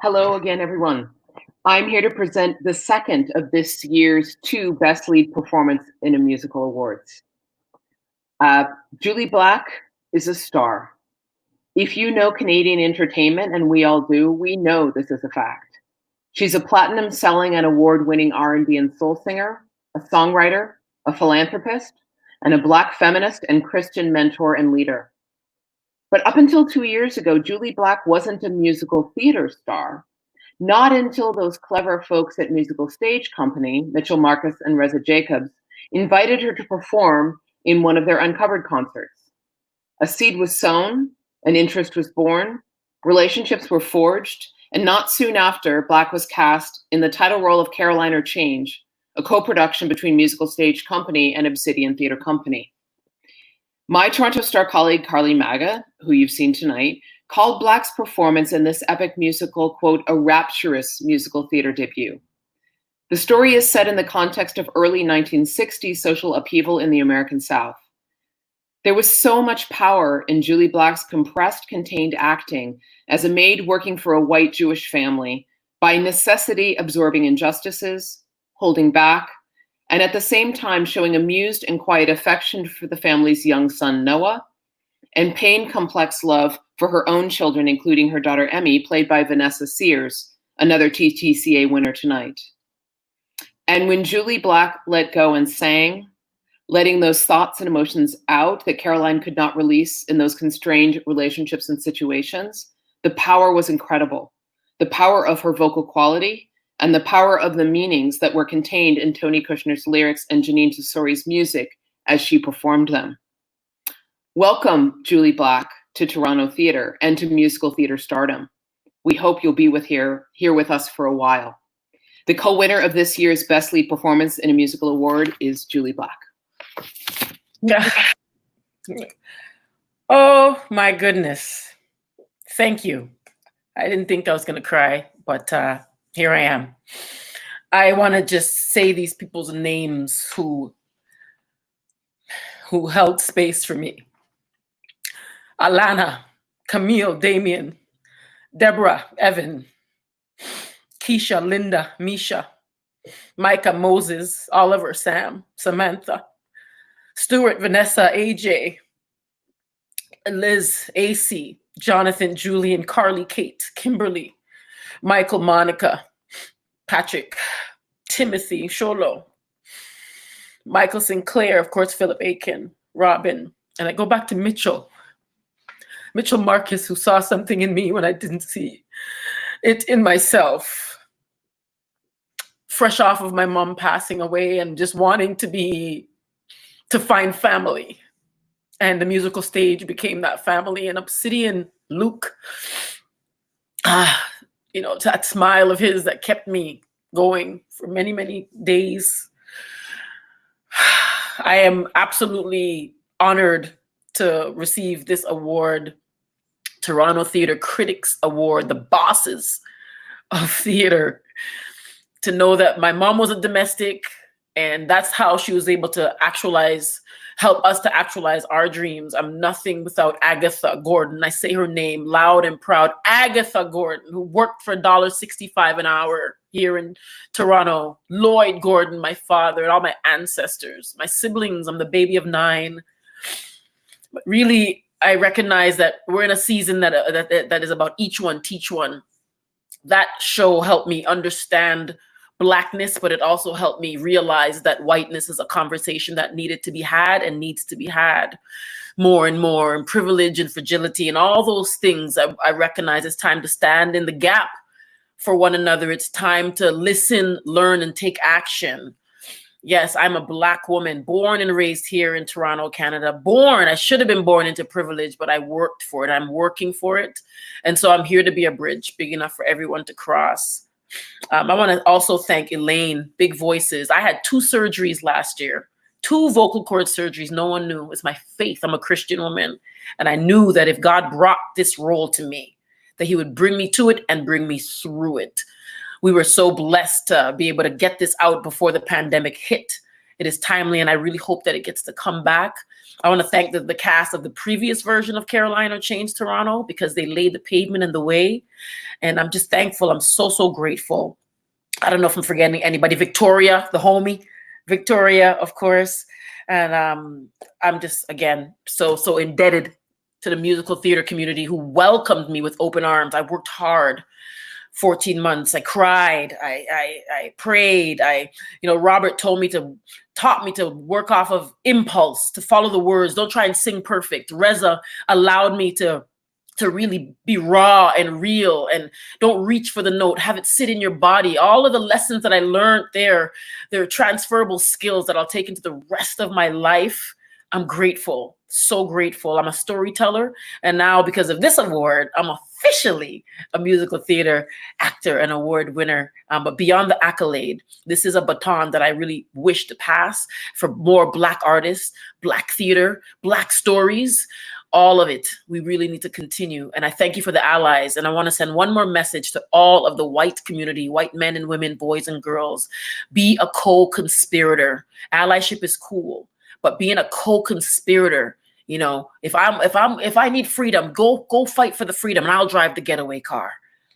Hello again, everyone. I'm here to present the second of this year's 2 Best Lead Performance in a Musical awards. Julie Black is a star. If you know Canadian entertainment, and we all do, we know this is a fact. She's a platinum-selling and award-winning R&B and soul singer, a songwriter, a philanthropist, and a Black feminist and Christian mentor and leader. But up until 2 years ago, Julie Black wasn't a musical theater star. Not until those clever folks at Musical Stage Company, Mitchell Marcus and Reza Jacobs, invited her to perform in one of their Uncovered concerts. A seed was sown, an interest was born, relationships were forged, and not soon after, Black was cast in the title role of Caroline or Change, a co-production between Musical Stage Company and Obsidian Theatre Company. My Toronto Star colleague, Carly Maga, who you've seen tonight, called Black's performance in this epic musical, quote, a rapturous musical theater debut. The story is set in the context of early 1960s social upheaval in the American South. There was so much power in Julie Black's compressed, contained acting as a maid working for a white Jewish family, by necessity absorbing injustices, holding back, and at the same time showing amused and quiet affection for the family's young son, Noah, and pain-complex love for her own children, including her daughter, Emmy, played by Vanessa Sears, another TTCA winner tonight. And when Julie Black let go and sang, letting those thoughts and emotions out that Caroline could not release in those constrained relationships and situations, the power was incredible. The power of her vocal quality and the power of the meanings that were contained in Tony Kushner's lyrics and Janine Tesori's music as she performed them. Welcome, Julie Black, to Toronto Theatre and to musical theater stardom. We hope you'll be here with us for a while. The co-winner of this year's Best Lead Performance in a Musical Award is Julie Black. Oh my goodness. Thank you. I didn't think I was going to cry, but here I am. I want to just say these people's names who held space for me. Alana, Camille, Damien, Deborah, Evan, Keisha, Linda, Misha, Micah, Moses, Oliver, Sam, Samantha, Stuart, Vanessa, AJ, Liz, AC, Jonathan, Julian, Carly, Kate, Kimberly, Michael, Monica, Patrick, Timothy, Sholo, Michael Sinclair, of course, Philip Aiken, Robin, and I go back to Mitchell Marcus, who saw something in me when I didn't see it in myself. Fresh off of my mom passing away and just wanting to find family. And the musical stage became that family. And Obsidian, Luke, that smile of his that kept me going for many, many days. I am absolutely honored to receive this award, Toronto Theatre Critics Award, the bosses of theater, to know that my mom was a domestic, and that's how she was able to help us to actualize our dreams. I'm nothing without Agatha Gordon. I say her name loud and proud. Agatha Gordon, who worked for $1.65 an hour here in Toronto. Lloyd Gordon, my father, and all my ancestors, my siblings. I'm the baby of 9. But really, I recognize that we're in a season that is about each one, teach one. That show helped me understand Blackness, but it also helped me realize that whiteness is a conversation that needed to be had and needs to be had more and more, and privilege and fragility and all those things. I recognize it's time to stand in the gap for one another. It's time to listen, learn, and take action. Yes, I'm a Black woman, born and raised here in Toronto, Canada. I should have been born into privilege, but I worked for it. I'm working for it. And so I'm here to be a bridge big enough for everyone to cross. I want to also thank Elaine, Big Voices. I had 2 surgeries last year, 2 vocal cord surgeries. No one knew. It's my faith. I'm a Christian woman. And I knew that if God brought this role to me, that he would bring me to it and bring me through it. We were so blessed to be able to get this out before the pandemic hit. It is timely, and I really hope that it gets to come back. I want to thank the cast of the previous version of Caroline or Change Toronto, because they laid the pavement in the way. And I'm just thankful. I'm so, so grateful. I don't know if I'm forgetting anybody. Victoria, the homie. Victoria, of course. And I'm just, again, so, so indebted to the musical theater community who welcomed me with open arms. I worked hard. 14 months. I cried. I prayed. Robert taught me to work off of impulse, to follow the words. Don't try and sing perfect. Reza allowed me to really be raw and real, and don't reach for the note. Have it sit in your body. All of the lessons that I learned there, they're transferable skills that I'll take into the rest of my life. I'm grateful, so grateful. I'm a storyteller. And now, because of this award, I'm officially a musical theater actor and award winner. But beyond the accolade, this is a baton that I really wish to pass for more Black artists, Black theater, Black stories, all of it. We really need to continue. And I thank you for the allies. And I want to send one more message to all of the white community, white men and women, boys and girls. Be a co-conspirator. Allyship is cool. But being a co-conspirator, if I need freedom, go fight for the freedom, and I'll drive the getaway car.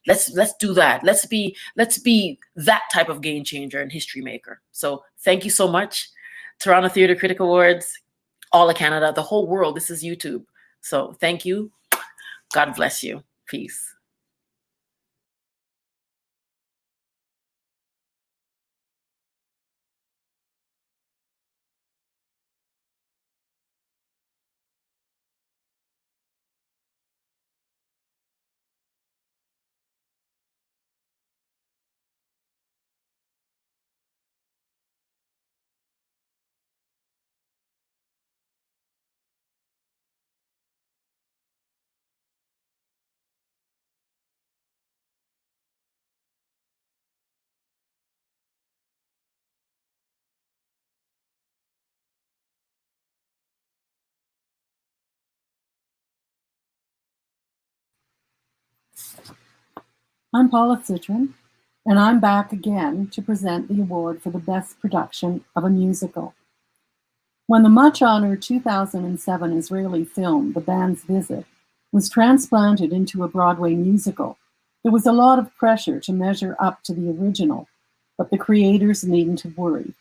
Let's do that. Let's be that type of game changer and history maker. So thank you so much. Toronto Theatre Critic Awards, all of Canada, the whole world. This is YouTube. So thank you. God bless you. Peace. I'm Paula Citron, and I'm back again to present the award for the best production of a musical. When the much-honored 2007 Israeli film, The Band's Visit, was transplanted into a Broadway musical, there was a lot of pressure to measure up to the original, but the creators needn't have worried.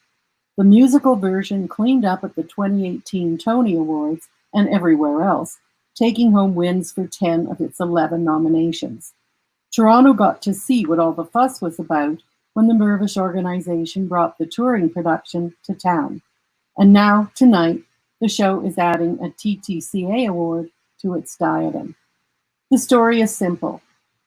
The musical version cleaned up at the 2018 Tony Awards and everywhere else, taking home wins for 10 of its 11 nominations. Toronto got to see what all the fuss was about when the Mirvish organization brought the touring production to town. And now, tonight, the show is adding a TTCA award to its diadem. The story is simple.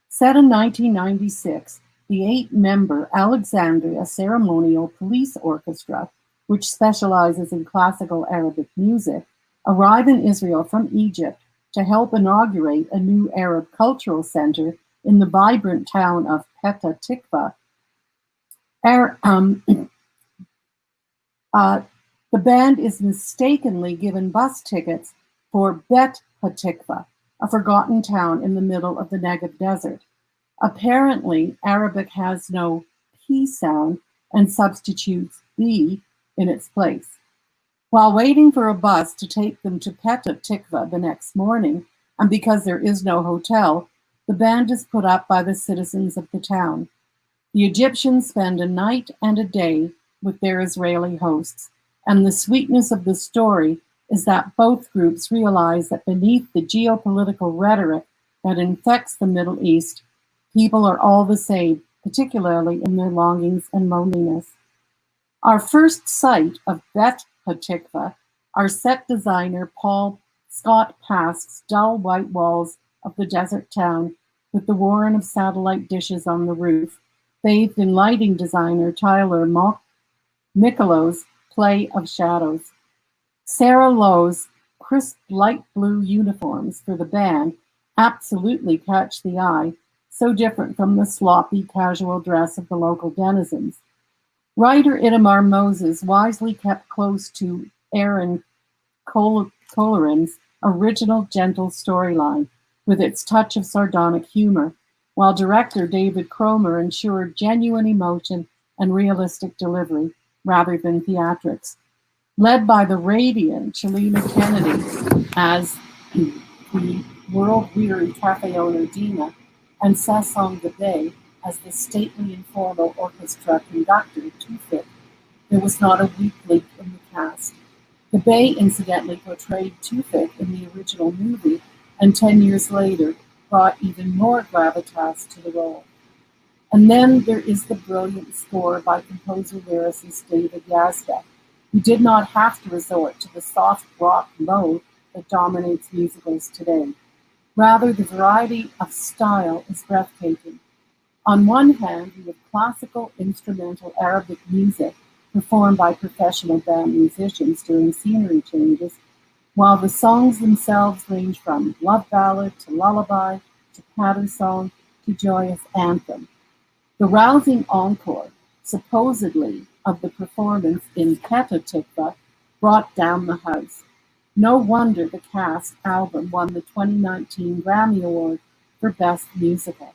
Set in 1996, the 8-member Alexandria Ceremonial Police Orchestra, which specializes in classical Arabic music, arrive in Israel from Egypt to help inaugurate a new Arab cultural center in the vibrant town of Petah Tikva. The band is mistakenly given bus tickets for Bet Hatikva, a forgotten town in the middle of the Negev desert. Apparently, Arabic has no P sound and substitutes B in its place. While waiting for a bus to take them to Petah Tikva the next morning, and because there is no hotel, the band is put up by the citizens of the town. The Egyptians spend a night and a day with their Israeli hosts, and the sweetness of the story is that both groups realize that beneath the geopolitical rhetoric that infects the Middle East, people are all the same particularly in their longings and loneliness. Our first sight of Bet HaTikva, our set designer Paul Scott Pask's dull white walls of the desert town with the warren of satellite dishes on the roof, bathed in lighting designer Tyler Mikelow's play of shadows. Sarah Lowe's crisp light blue uniforms for the band absolutely catch the eye, so different from the sloppy casual dress of the local denizens. Writer Itamar Moses wisely kept close to Aaron Colleran's original gentle storyline with its touch of sardonic humor, while director David Cromer ensured genuine emotion and realistic delivery rather than theatrics. Led by the radiant Shalina Kennedy as the world-weary cafe owner Dina, and Sassong the Bay as the stately informal orchestra conductor Tufik, there was not a weak link in the cast. The Bay incidentally portrayed Tufik in the original movie, and 10 years later brought even more gravitas to the role. And then there is the brilliant score by composer-lyricist David Yazbek, who did not have to resort to the soft rock mode that dominates musicals today. Rather, the variety of style is breathtaking. On one hand, we have classical instrumental Arabic music performed by professional band musicians during scenery changes, while the songs themselves range from love ballad to lullaby to patter song to joyous anthem. The rousing encore, supposedly, of the performance in Petah Tikva brought down the house. No wonder the cast album won the 2019 Grammy Award for Best Musical.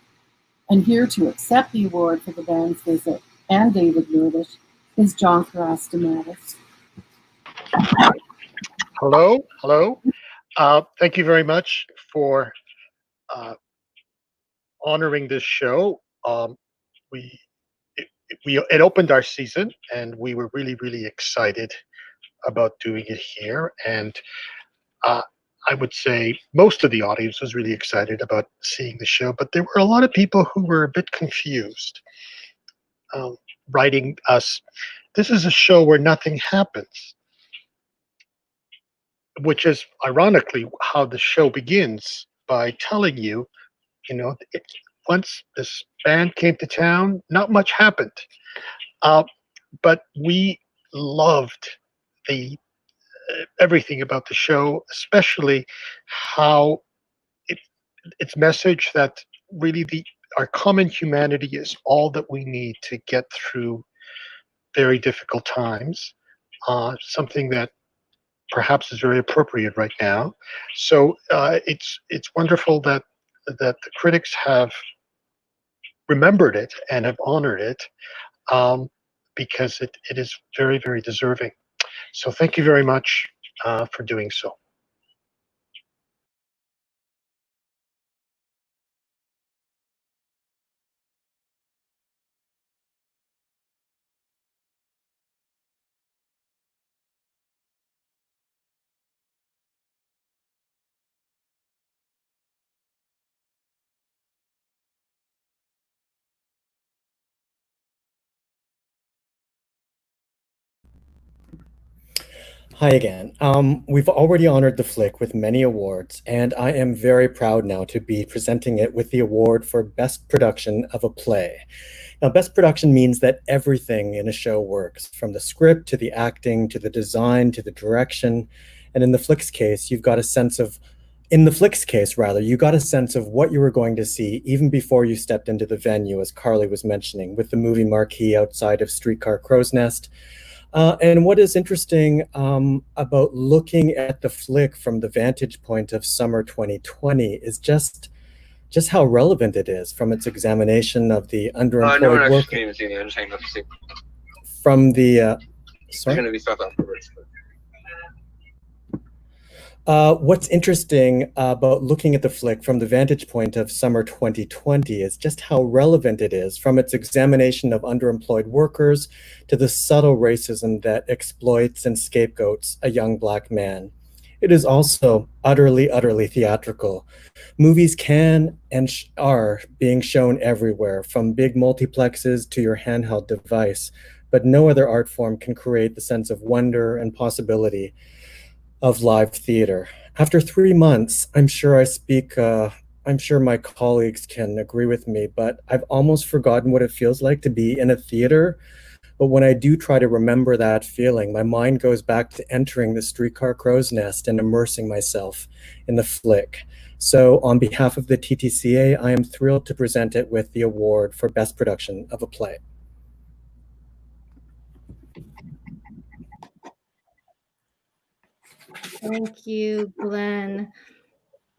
And here to accept the award for the band's visit, and David Lurlish, is John Karastamatis. Hello. Thank you very much for honoring this show. It opened our season, and we were really excited about doing it here. And I would say most of the audience was really excited about seeing the show, but there were a lot of people who were a bit confused, writing us, "This is a show where nothing happens," which is ironically how the show begins, by telling you, once this band came to town, not much happened. But we loved everything about the show, especially how its message that really our common humanity is all that we need to get through very difficult times. Something that perhaps is very appropriate right now. So it's wonderful that the critics have remembered it and have honored it, because it is very deserving. So thank you very much for doing so. Hi again. We've already honored the flick with many awards, and I am very proud now to be presenting it with the award for Best Production of a Play. Now, Best Production means that everything in a show works, from the script to the acting to the design to the direction. And in the flick's case, you got a sense of what you were going to see even before you stepped into the venue, as Carly was mentioning, with the movie marquee outside of Streetcar Crow's Nest. And what is interesting about looking at the flick from the vantage point of summer 2020 is just how relevant it is from its examination of the underemployed worker. From the sorry. What's interesting about looking at the flick from the vantage point of summer 2020 is just how relevant it is from its examination of underemployed workers to the subtle racism that exploits and scapegoats a young Black man. It is also utterly, utterly theatrical. Movies can and are being shown everywhere, from big multiplexes to your handheld device, but no other art form can create the sense of wonder and possibility of live theater. After 3 months, I'm sure my colleagues can agree with me, but I've almost forgotten what it feels like to be in a theater. But when I do try to remember that feeling, my mind goes back to entering the streetcar crow's nest and immersing myself in the flick. So on behalf of the TTCA, I am thrilled to present it with the award for Best Production of a Play. Thank you, Glenn.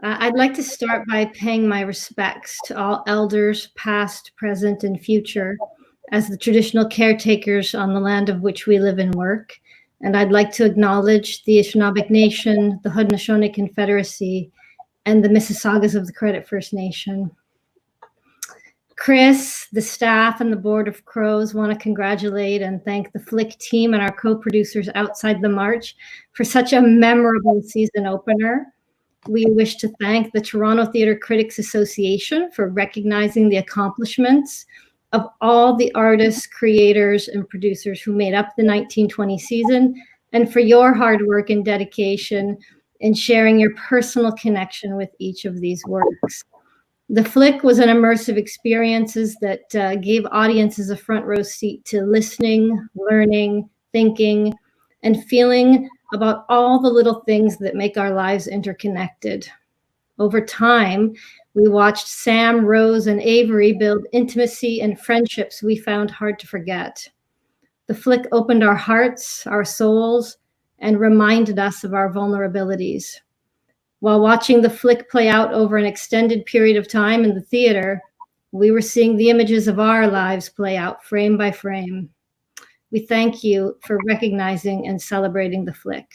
I'd like to start by paying my respects to all elders, past, present, and future, as the traditional caretakers on the land of which we live and work. And I'd like to acknowledge the Anishinaabe Nation, the Haudenosaunee Confederacy, and the Mississaugas of the Credit First Nation. Chris, the staff, and the Board of Crows want to congratulate and thank the Flick team and our co-producers outside the March for such a memorable season opener. We wish to thank the Toronto Theatre Critics Association for recognizing the accomplishments of all the artists, creators, and producers who made up the 1920 season, and for your hard work and dedication in sharing your personal connection with each of these works. The Flick was an immersive experience that gave audiences a front row seat to listening, learning, thinking, and feeling about all the little things that make our lives interconnected. Over time, we watched Sam, Rose, and Avery build intimacy and friendships we found hard to forget. The Flick opened our hearts, our souls, and reminded us of our vulnerabilities. While watching the Flick play out over an extended period of time in the theater, we were seeing the images of our lives play out frame by frame. We thank you for recognizing and celebrating the Flick.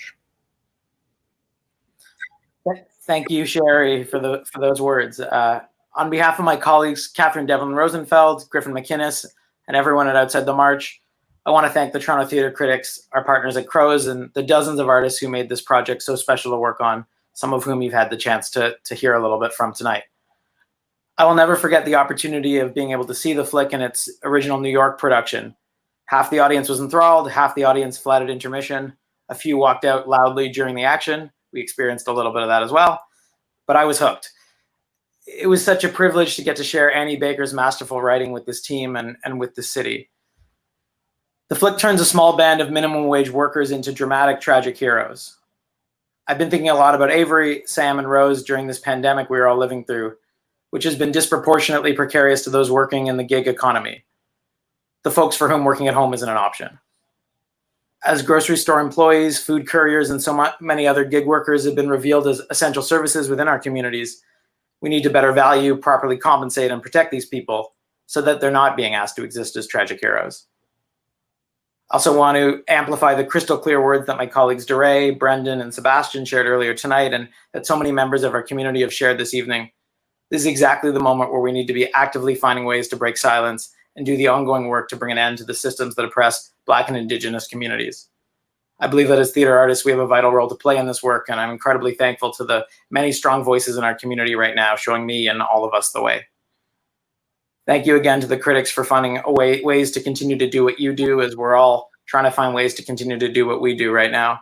Thank you, Sherry, for those words. On behalf of my colleagues, Catherine Devlin Rosenfeld, Griffin McInnes, and everyone at Outside the March, I want to thank the Toronto Theatre Critics, our partners at Crows, and the dozens of artists who made this project so special to work on, some of whom you've had the chance to hear a little bit from tonight. I will never forget the opportunity of being able to see the Flick in its original New York production. Half the audience was enthralled, half the audience fled at intermission. A few walked out loudly during the action. We experienced a little bit of that as well, but I was hooked. It was such a privilege to get to share Annie Baker's masterful writing with this team and with the city. The Flick turns a small band of minimum wage workers into dramatic, tragic heroes. I've been thinking a lot about Avery, Sam, and Rose during this pandemic we are all living through, which has been disproportionately precarious to those working in the gig economy, the folks for whom working at home isn't an option. As grocery store employees, food couriers, and so many other gig workers have been revealed as essential services within our communities, we need to better value, properly compensate, and protect these people so that they're not being asked to exist as tragic heroes. I also want to amplify the crystal clear words that my colleagues DeRay, Brendan, and Sebastian shared earlier tonight, and that so many members of our community have shared this evening. This is exactly the moment where we need to be actively finding ways to break silence and do the ongoing work to bring an end to the systems that oppress Black and Indigenous communities. I believe that as theater artists, we have a vital role to play in this work, and I'm incredibly thankful to the many strong voices in our community right now, showing me and all of us the way. Thank you again to the critics for finding ways to continue to do what you do, as we're all trying to find ways to continue to do what we do right now.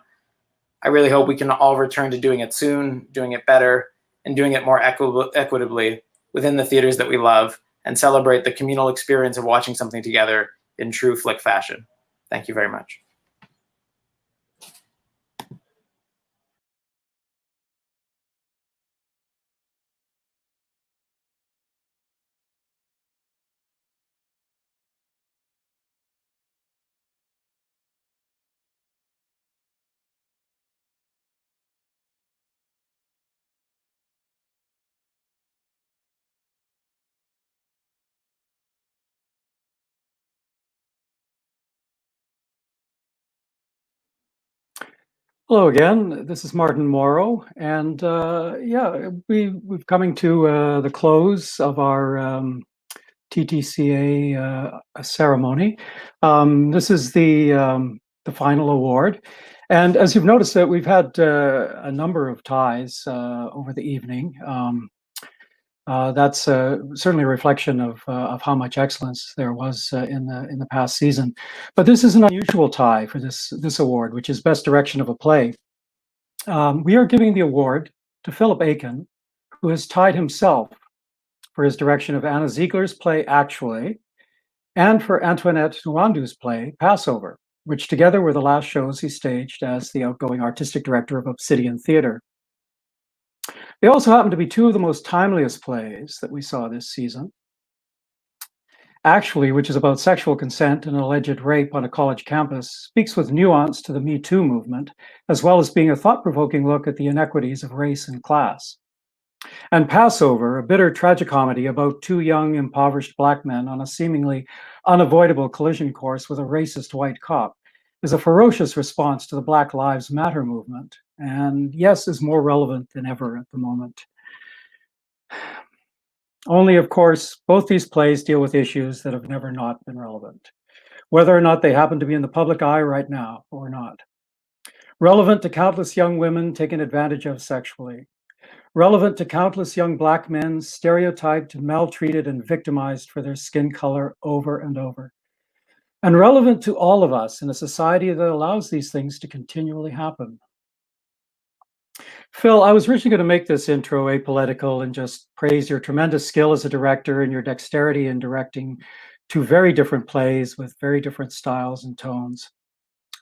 I really hope we can all return to doing it soon, doing it better, and doing it more equitably within the theaters that we love, and celebrate the communal experience of watching something together in true Flick fashion. Thank you very much. Hello again. This is Martin Morrow, and yeah, we've coming to the close of our TTCA ceremony. This is the final award, And as you've noticed, that we've had a number of ties over the evening. That's certainly a reflection of how much excellence there was in the past season. But this is an unusual tie for this award, which is Best Direction of a Play. We are giving the award to Philip Aiken, who has tied himself for his direction of Anna Ziegler's play Actually, and for Antoinette Nwandu's play Passover, which together were the last shows he staged as the outgoing artistic director of Obsidian Theatre. They also happen to be two of the most timeliest plays that we saw this season. Actually, which is about sexual consent and alleged rape on a college campus, speaks with nuance to the Me Too movement, as well as being a thought-provoking look at the inequities of race and class. And Passover, a bitter tragicomedy about two young, impoverished Black men on a seemingly unavoidable collision course with a racist white cop, is a ferocious response to the Black Lives Matter movement, and yes, is more relevant than ever at the moment. Only, of course, both these plays deal with issues that have never not been relevant, whether or not they happen to be in the public eye right now or not. Relevant to countless young women taken advantage of sexually. Relevant to countless young Black men stereotyped, maltreated, and victimized for their skin color over and over. And relevant to all of us in a society that allows these things to continually happen. Phil, I was originally going to make this intro apolitical and just praise your tremendous skill as a director and your dexterity in directing two very different plays with very different styles and tones.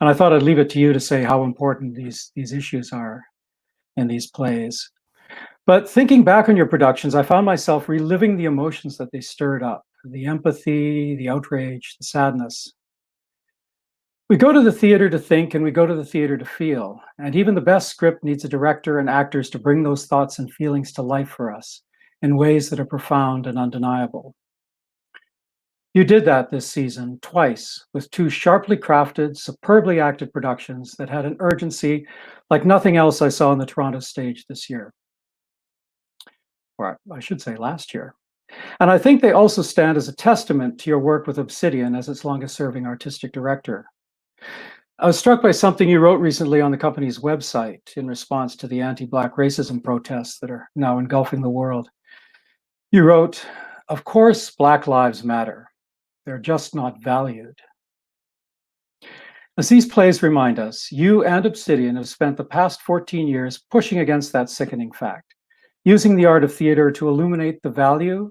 And I thought I'd leave it to you to say how important these issues are in these plays. But thinking back on your productions, I found myself reliving the emotions that they stirred up, the empathy, the outrage, the sadness. We go to the theater to think, and we go to the theater to feel. And even the best script needs a director and actors to bring those thoughts and feelings to life for us in ways that are profound and undeniable. You did that this season twice with two sharply crafted, superbly acted productions that had an urgency like nothing else I saw on the Toronto stage this year. Or I should say last year. And I think they also stand as a testament to your work with Obsidian as its longest serving artistic director. I was struck by something you wrote recently on the company's website in response to the anti-Black racism protests that are now engulfing the world. You wrote, "Of course, Black lives matter. They're just not valued." As these plays remind us, you and Obsidian have spent the past 14 years pushing against that sickening fact, using the art of theater to illuminate the value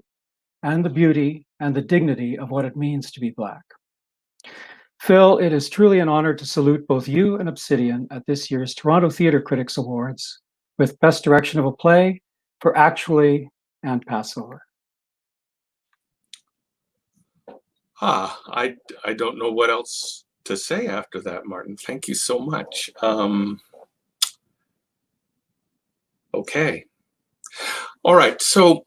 and the beauty and the dignity of what it means to be Black. Phil, it is truly an honor to salute both you and Obsidian at this year's Toronto Theatre Critics Awards with Best Direction of a Play for Actually and Passover. I don't know what else to say after that, Martin. Thank you so much. Okay. All right. So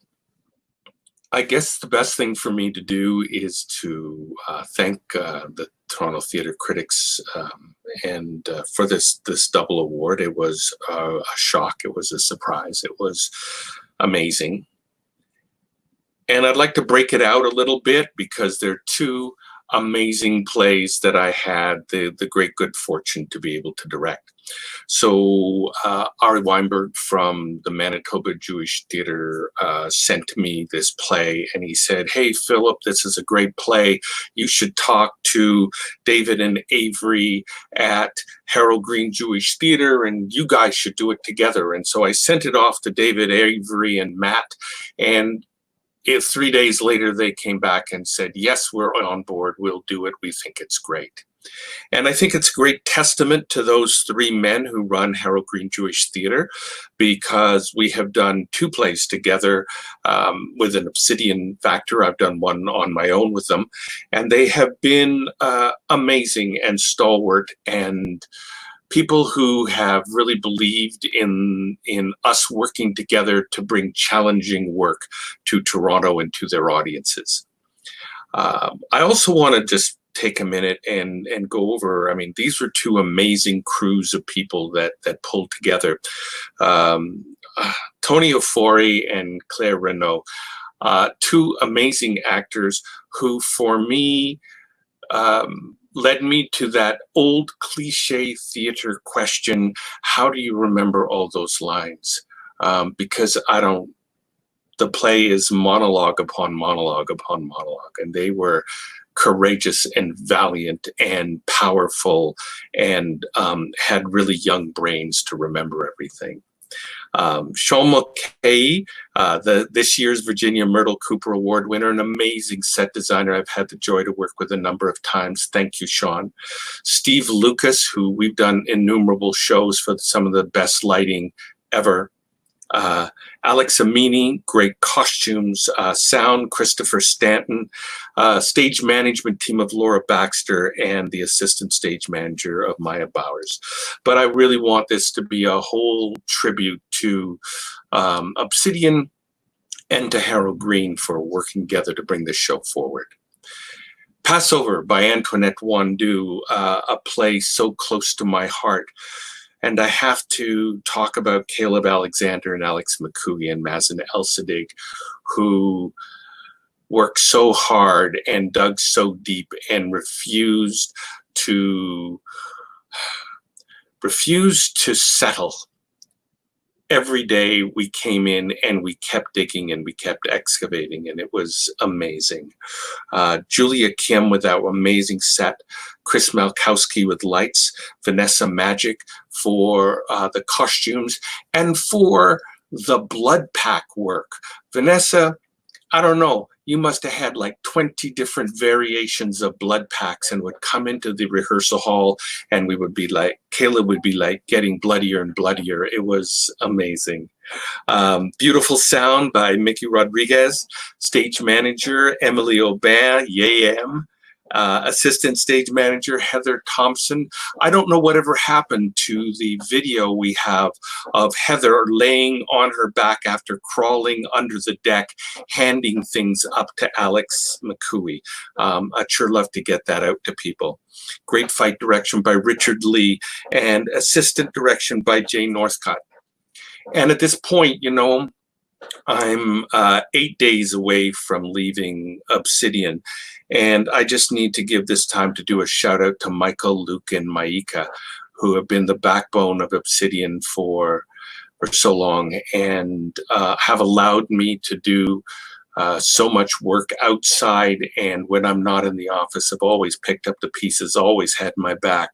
I guess the best thing for me to do is to thank the Toronto Theatre Critics and for this double award. It was a shock. It was a surprise. It was amazing. And I'd like to break it out a little bit because there are two amazing plays that I had the great good fortune to be able to direct. So Ari Weinberg from the Manitoba Jewish Theatre sent me this play, and he said, "Hey, Philip, this is a great play. You should talk to David and Avery at Harold Green Jewish Theatre, and you guys should do it together." And so I sent it off to David, Avery, and Matt, and 3 days later, they came back and said, "Yes, we're on board. We'll do it. We think it's great." And I think it's a great testament to those three men who run Harold Green Jewish Theatre, because we have done two plays together with an Obsidian factor. I've done one on my own with them, and they have been amazing and stalwart and people who have really believed in us working together to bring challenging work to Toronto and to their audiences. I also want to just take a minute and go over, I mean, these were two amazing crews of people that pulled together. Tony Ofori and Claire Renaud, two amazing actors who, for me, led me to that old cliche theater question, how do you remember all those lines? Because the play is monologue upon monologue upon monologue, and they were courageous and valiant and powerful and had really young brains to remember everything. Sean Mulcahy, this year's Virginia Myrtle Cooper Award winner, an amazing set designer I've had the joy to work with a number of times. Thank you, Sean. Steve Lucas, who we've done innumerable shows for some of the best lighting ever. Alex Amini, great costumes, sound, Christopher Stanton, stage management team of Laura Baxter, and the assistant stage manager of Maya Bowers. But I really want this to be a whole tribute to Obsidian and to Harold Green for working together to bring this show forward. Passover by Antoinette Wandu, a play so close to my heart. And I have to talk about Caleb Alexander and Alex McCooey and Mazen El-Sadig, who worked so hard and dug so deep and refused to settle. Every day we came in and we kept digging and we kept excavating, and it was amazing. Julia Kim with that amazing set, Chris Malkowski with lights, Vanessa Magic for the costumes, and for the blood pack work. Vanessa, I don't know, you must have had like 20 different variations of blood packs and would come into the rehearsal hall and we would be like, Caleb would be like getting bloodier and bloodier. It was amazing. Beautiful sound by Mickey Rodriguez, stage manager Emily Aubin, YAM. Assistant stage manager Heather Thompson. I don't know whatever happened to the video we have of Heather laying on her back after crawling under the deck, handing things up to Alex McCooey. I'd sure love to get that out to people. Great fight direction by Richard Lee and assistant direction by Jay Northcott. And at this point, you know, I'm 8 days away from leaving Obsidian, and I just need to give this time to do a shout out to Michael, Luke, and Maika, who have been the backbone of Obsidian for so long and have allowed me to do so much work outside. And when I'm not in the office, I've always picked up the pieces, always had my back,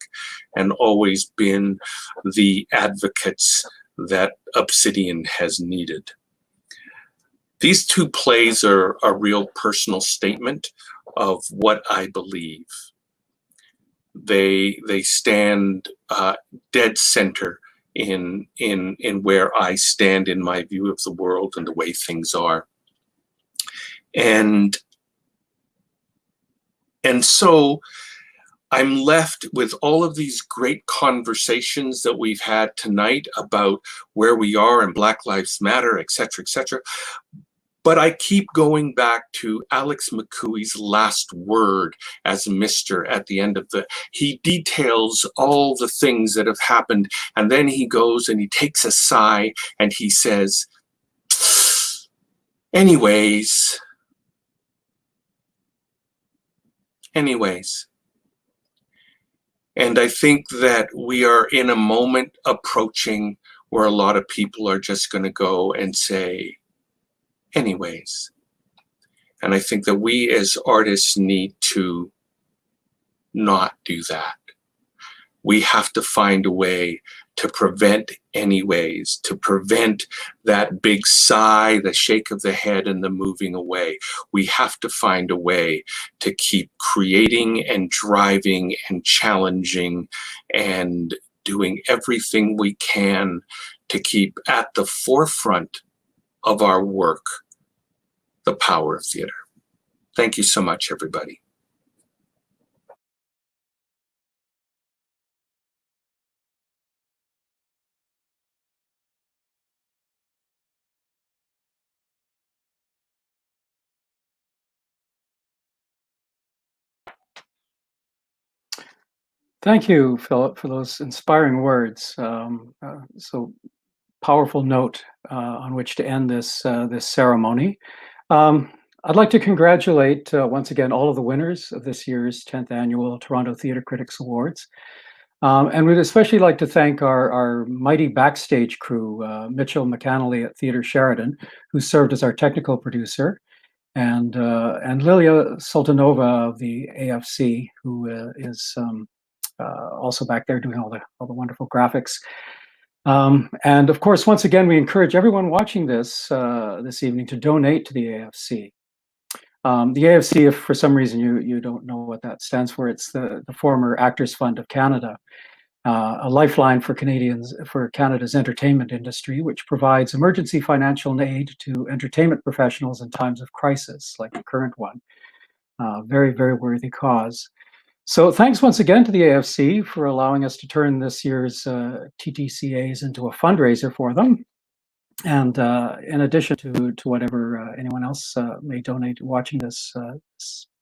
and always been the advocates that Obsidian has needed. These two plays are a real personal statement of what I believe. They stand dead center in where I stand in my view of the world and the way things are. And so I'm left with all of these great conversations that we've had tonight about where we are and Black Lives Matter, et cetera, et cetera. But I keep going back to Alex McCooey's last word as Mr. at the end of he details all the things that have happened, and then he goes and he takes a sigh and he says, anyways. And I think that we are in a moment approaching where a lot of people are just going to go and say, anyways. And I think that we as artists need to not do that. We have to find a way to prevent anyways, to prevent that big sigh, the shake of the head, and the moving away. We have to find a way to keep creating and driving and challenging and doing everything we can to keep at the forefront of our work the power of theater. Thank you so much, everybody. Thank you, Philip, for those inspiring words. So powerful note on which to end this ceremony. I'd like to congratulate once again all of the winners of this year's 10th Annual Toronto Theatre Critics Awards. And we'd especially like to thank our mighty backstage crew, Mitchell McAnally at Theatre Sheridan, who served as our technical producer, and Lilia Sultanova of the AFC, who is also back there doing all the wonderful graphics. And of course, once again, we encourage everyone watching this this evening to donate to the AFC. The AFC, if for some reason you don't know what that stands for, it's the former Actors Fund of Canada, a lifeline for Canada's entertainment industry, which provides emergency financial aid to entertainment professionals in times of crisis, like the current one. Very, very worthy cause. So thanks once again to the AFC for allowing us to turn this year's TTCAs into a fundraiser for them. And in addition to whatever anyone else may donate watching this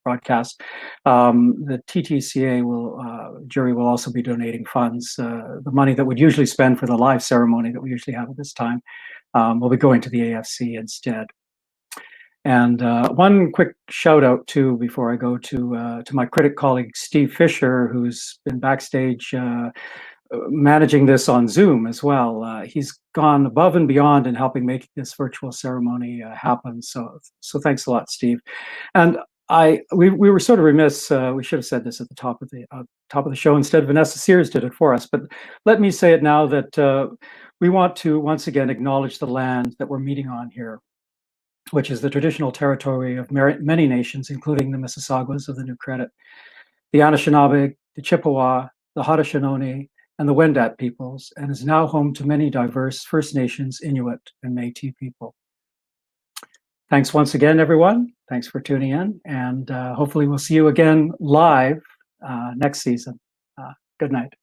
broadcast, the TTCA jury will also be donating funds. The money that we'd usually spend for the live ceremony that we usually have at this time will be going to the AFC instead. And one quick shout out too before I go to my critic colleague Steve Fisher, who's been backstage managing this on Zoom as well. He's gone above and beyond in helping make this virtual ceremony happen. So thanks a lot, Steve. And we were sort of remiss. We should have said this at the top of the show. Instead, Vanessa Sears did it for us. But let me say it now that we want to once again acknowledge the land that we're meeting on here, which is the traditional territory of many nations, including the Mississaugas of the New Credit, the Anishinaabe, the Chippewa, the Haudenosaunee, and the Wendat peoples, and is now home to many diverse First Nations, Inuit, and Métis people. Thanks once again, everyone. Thanks for tuning in, and hopefully we'll see you again live next season. Good night.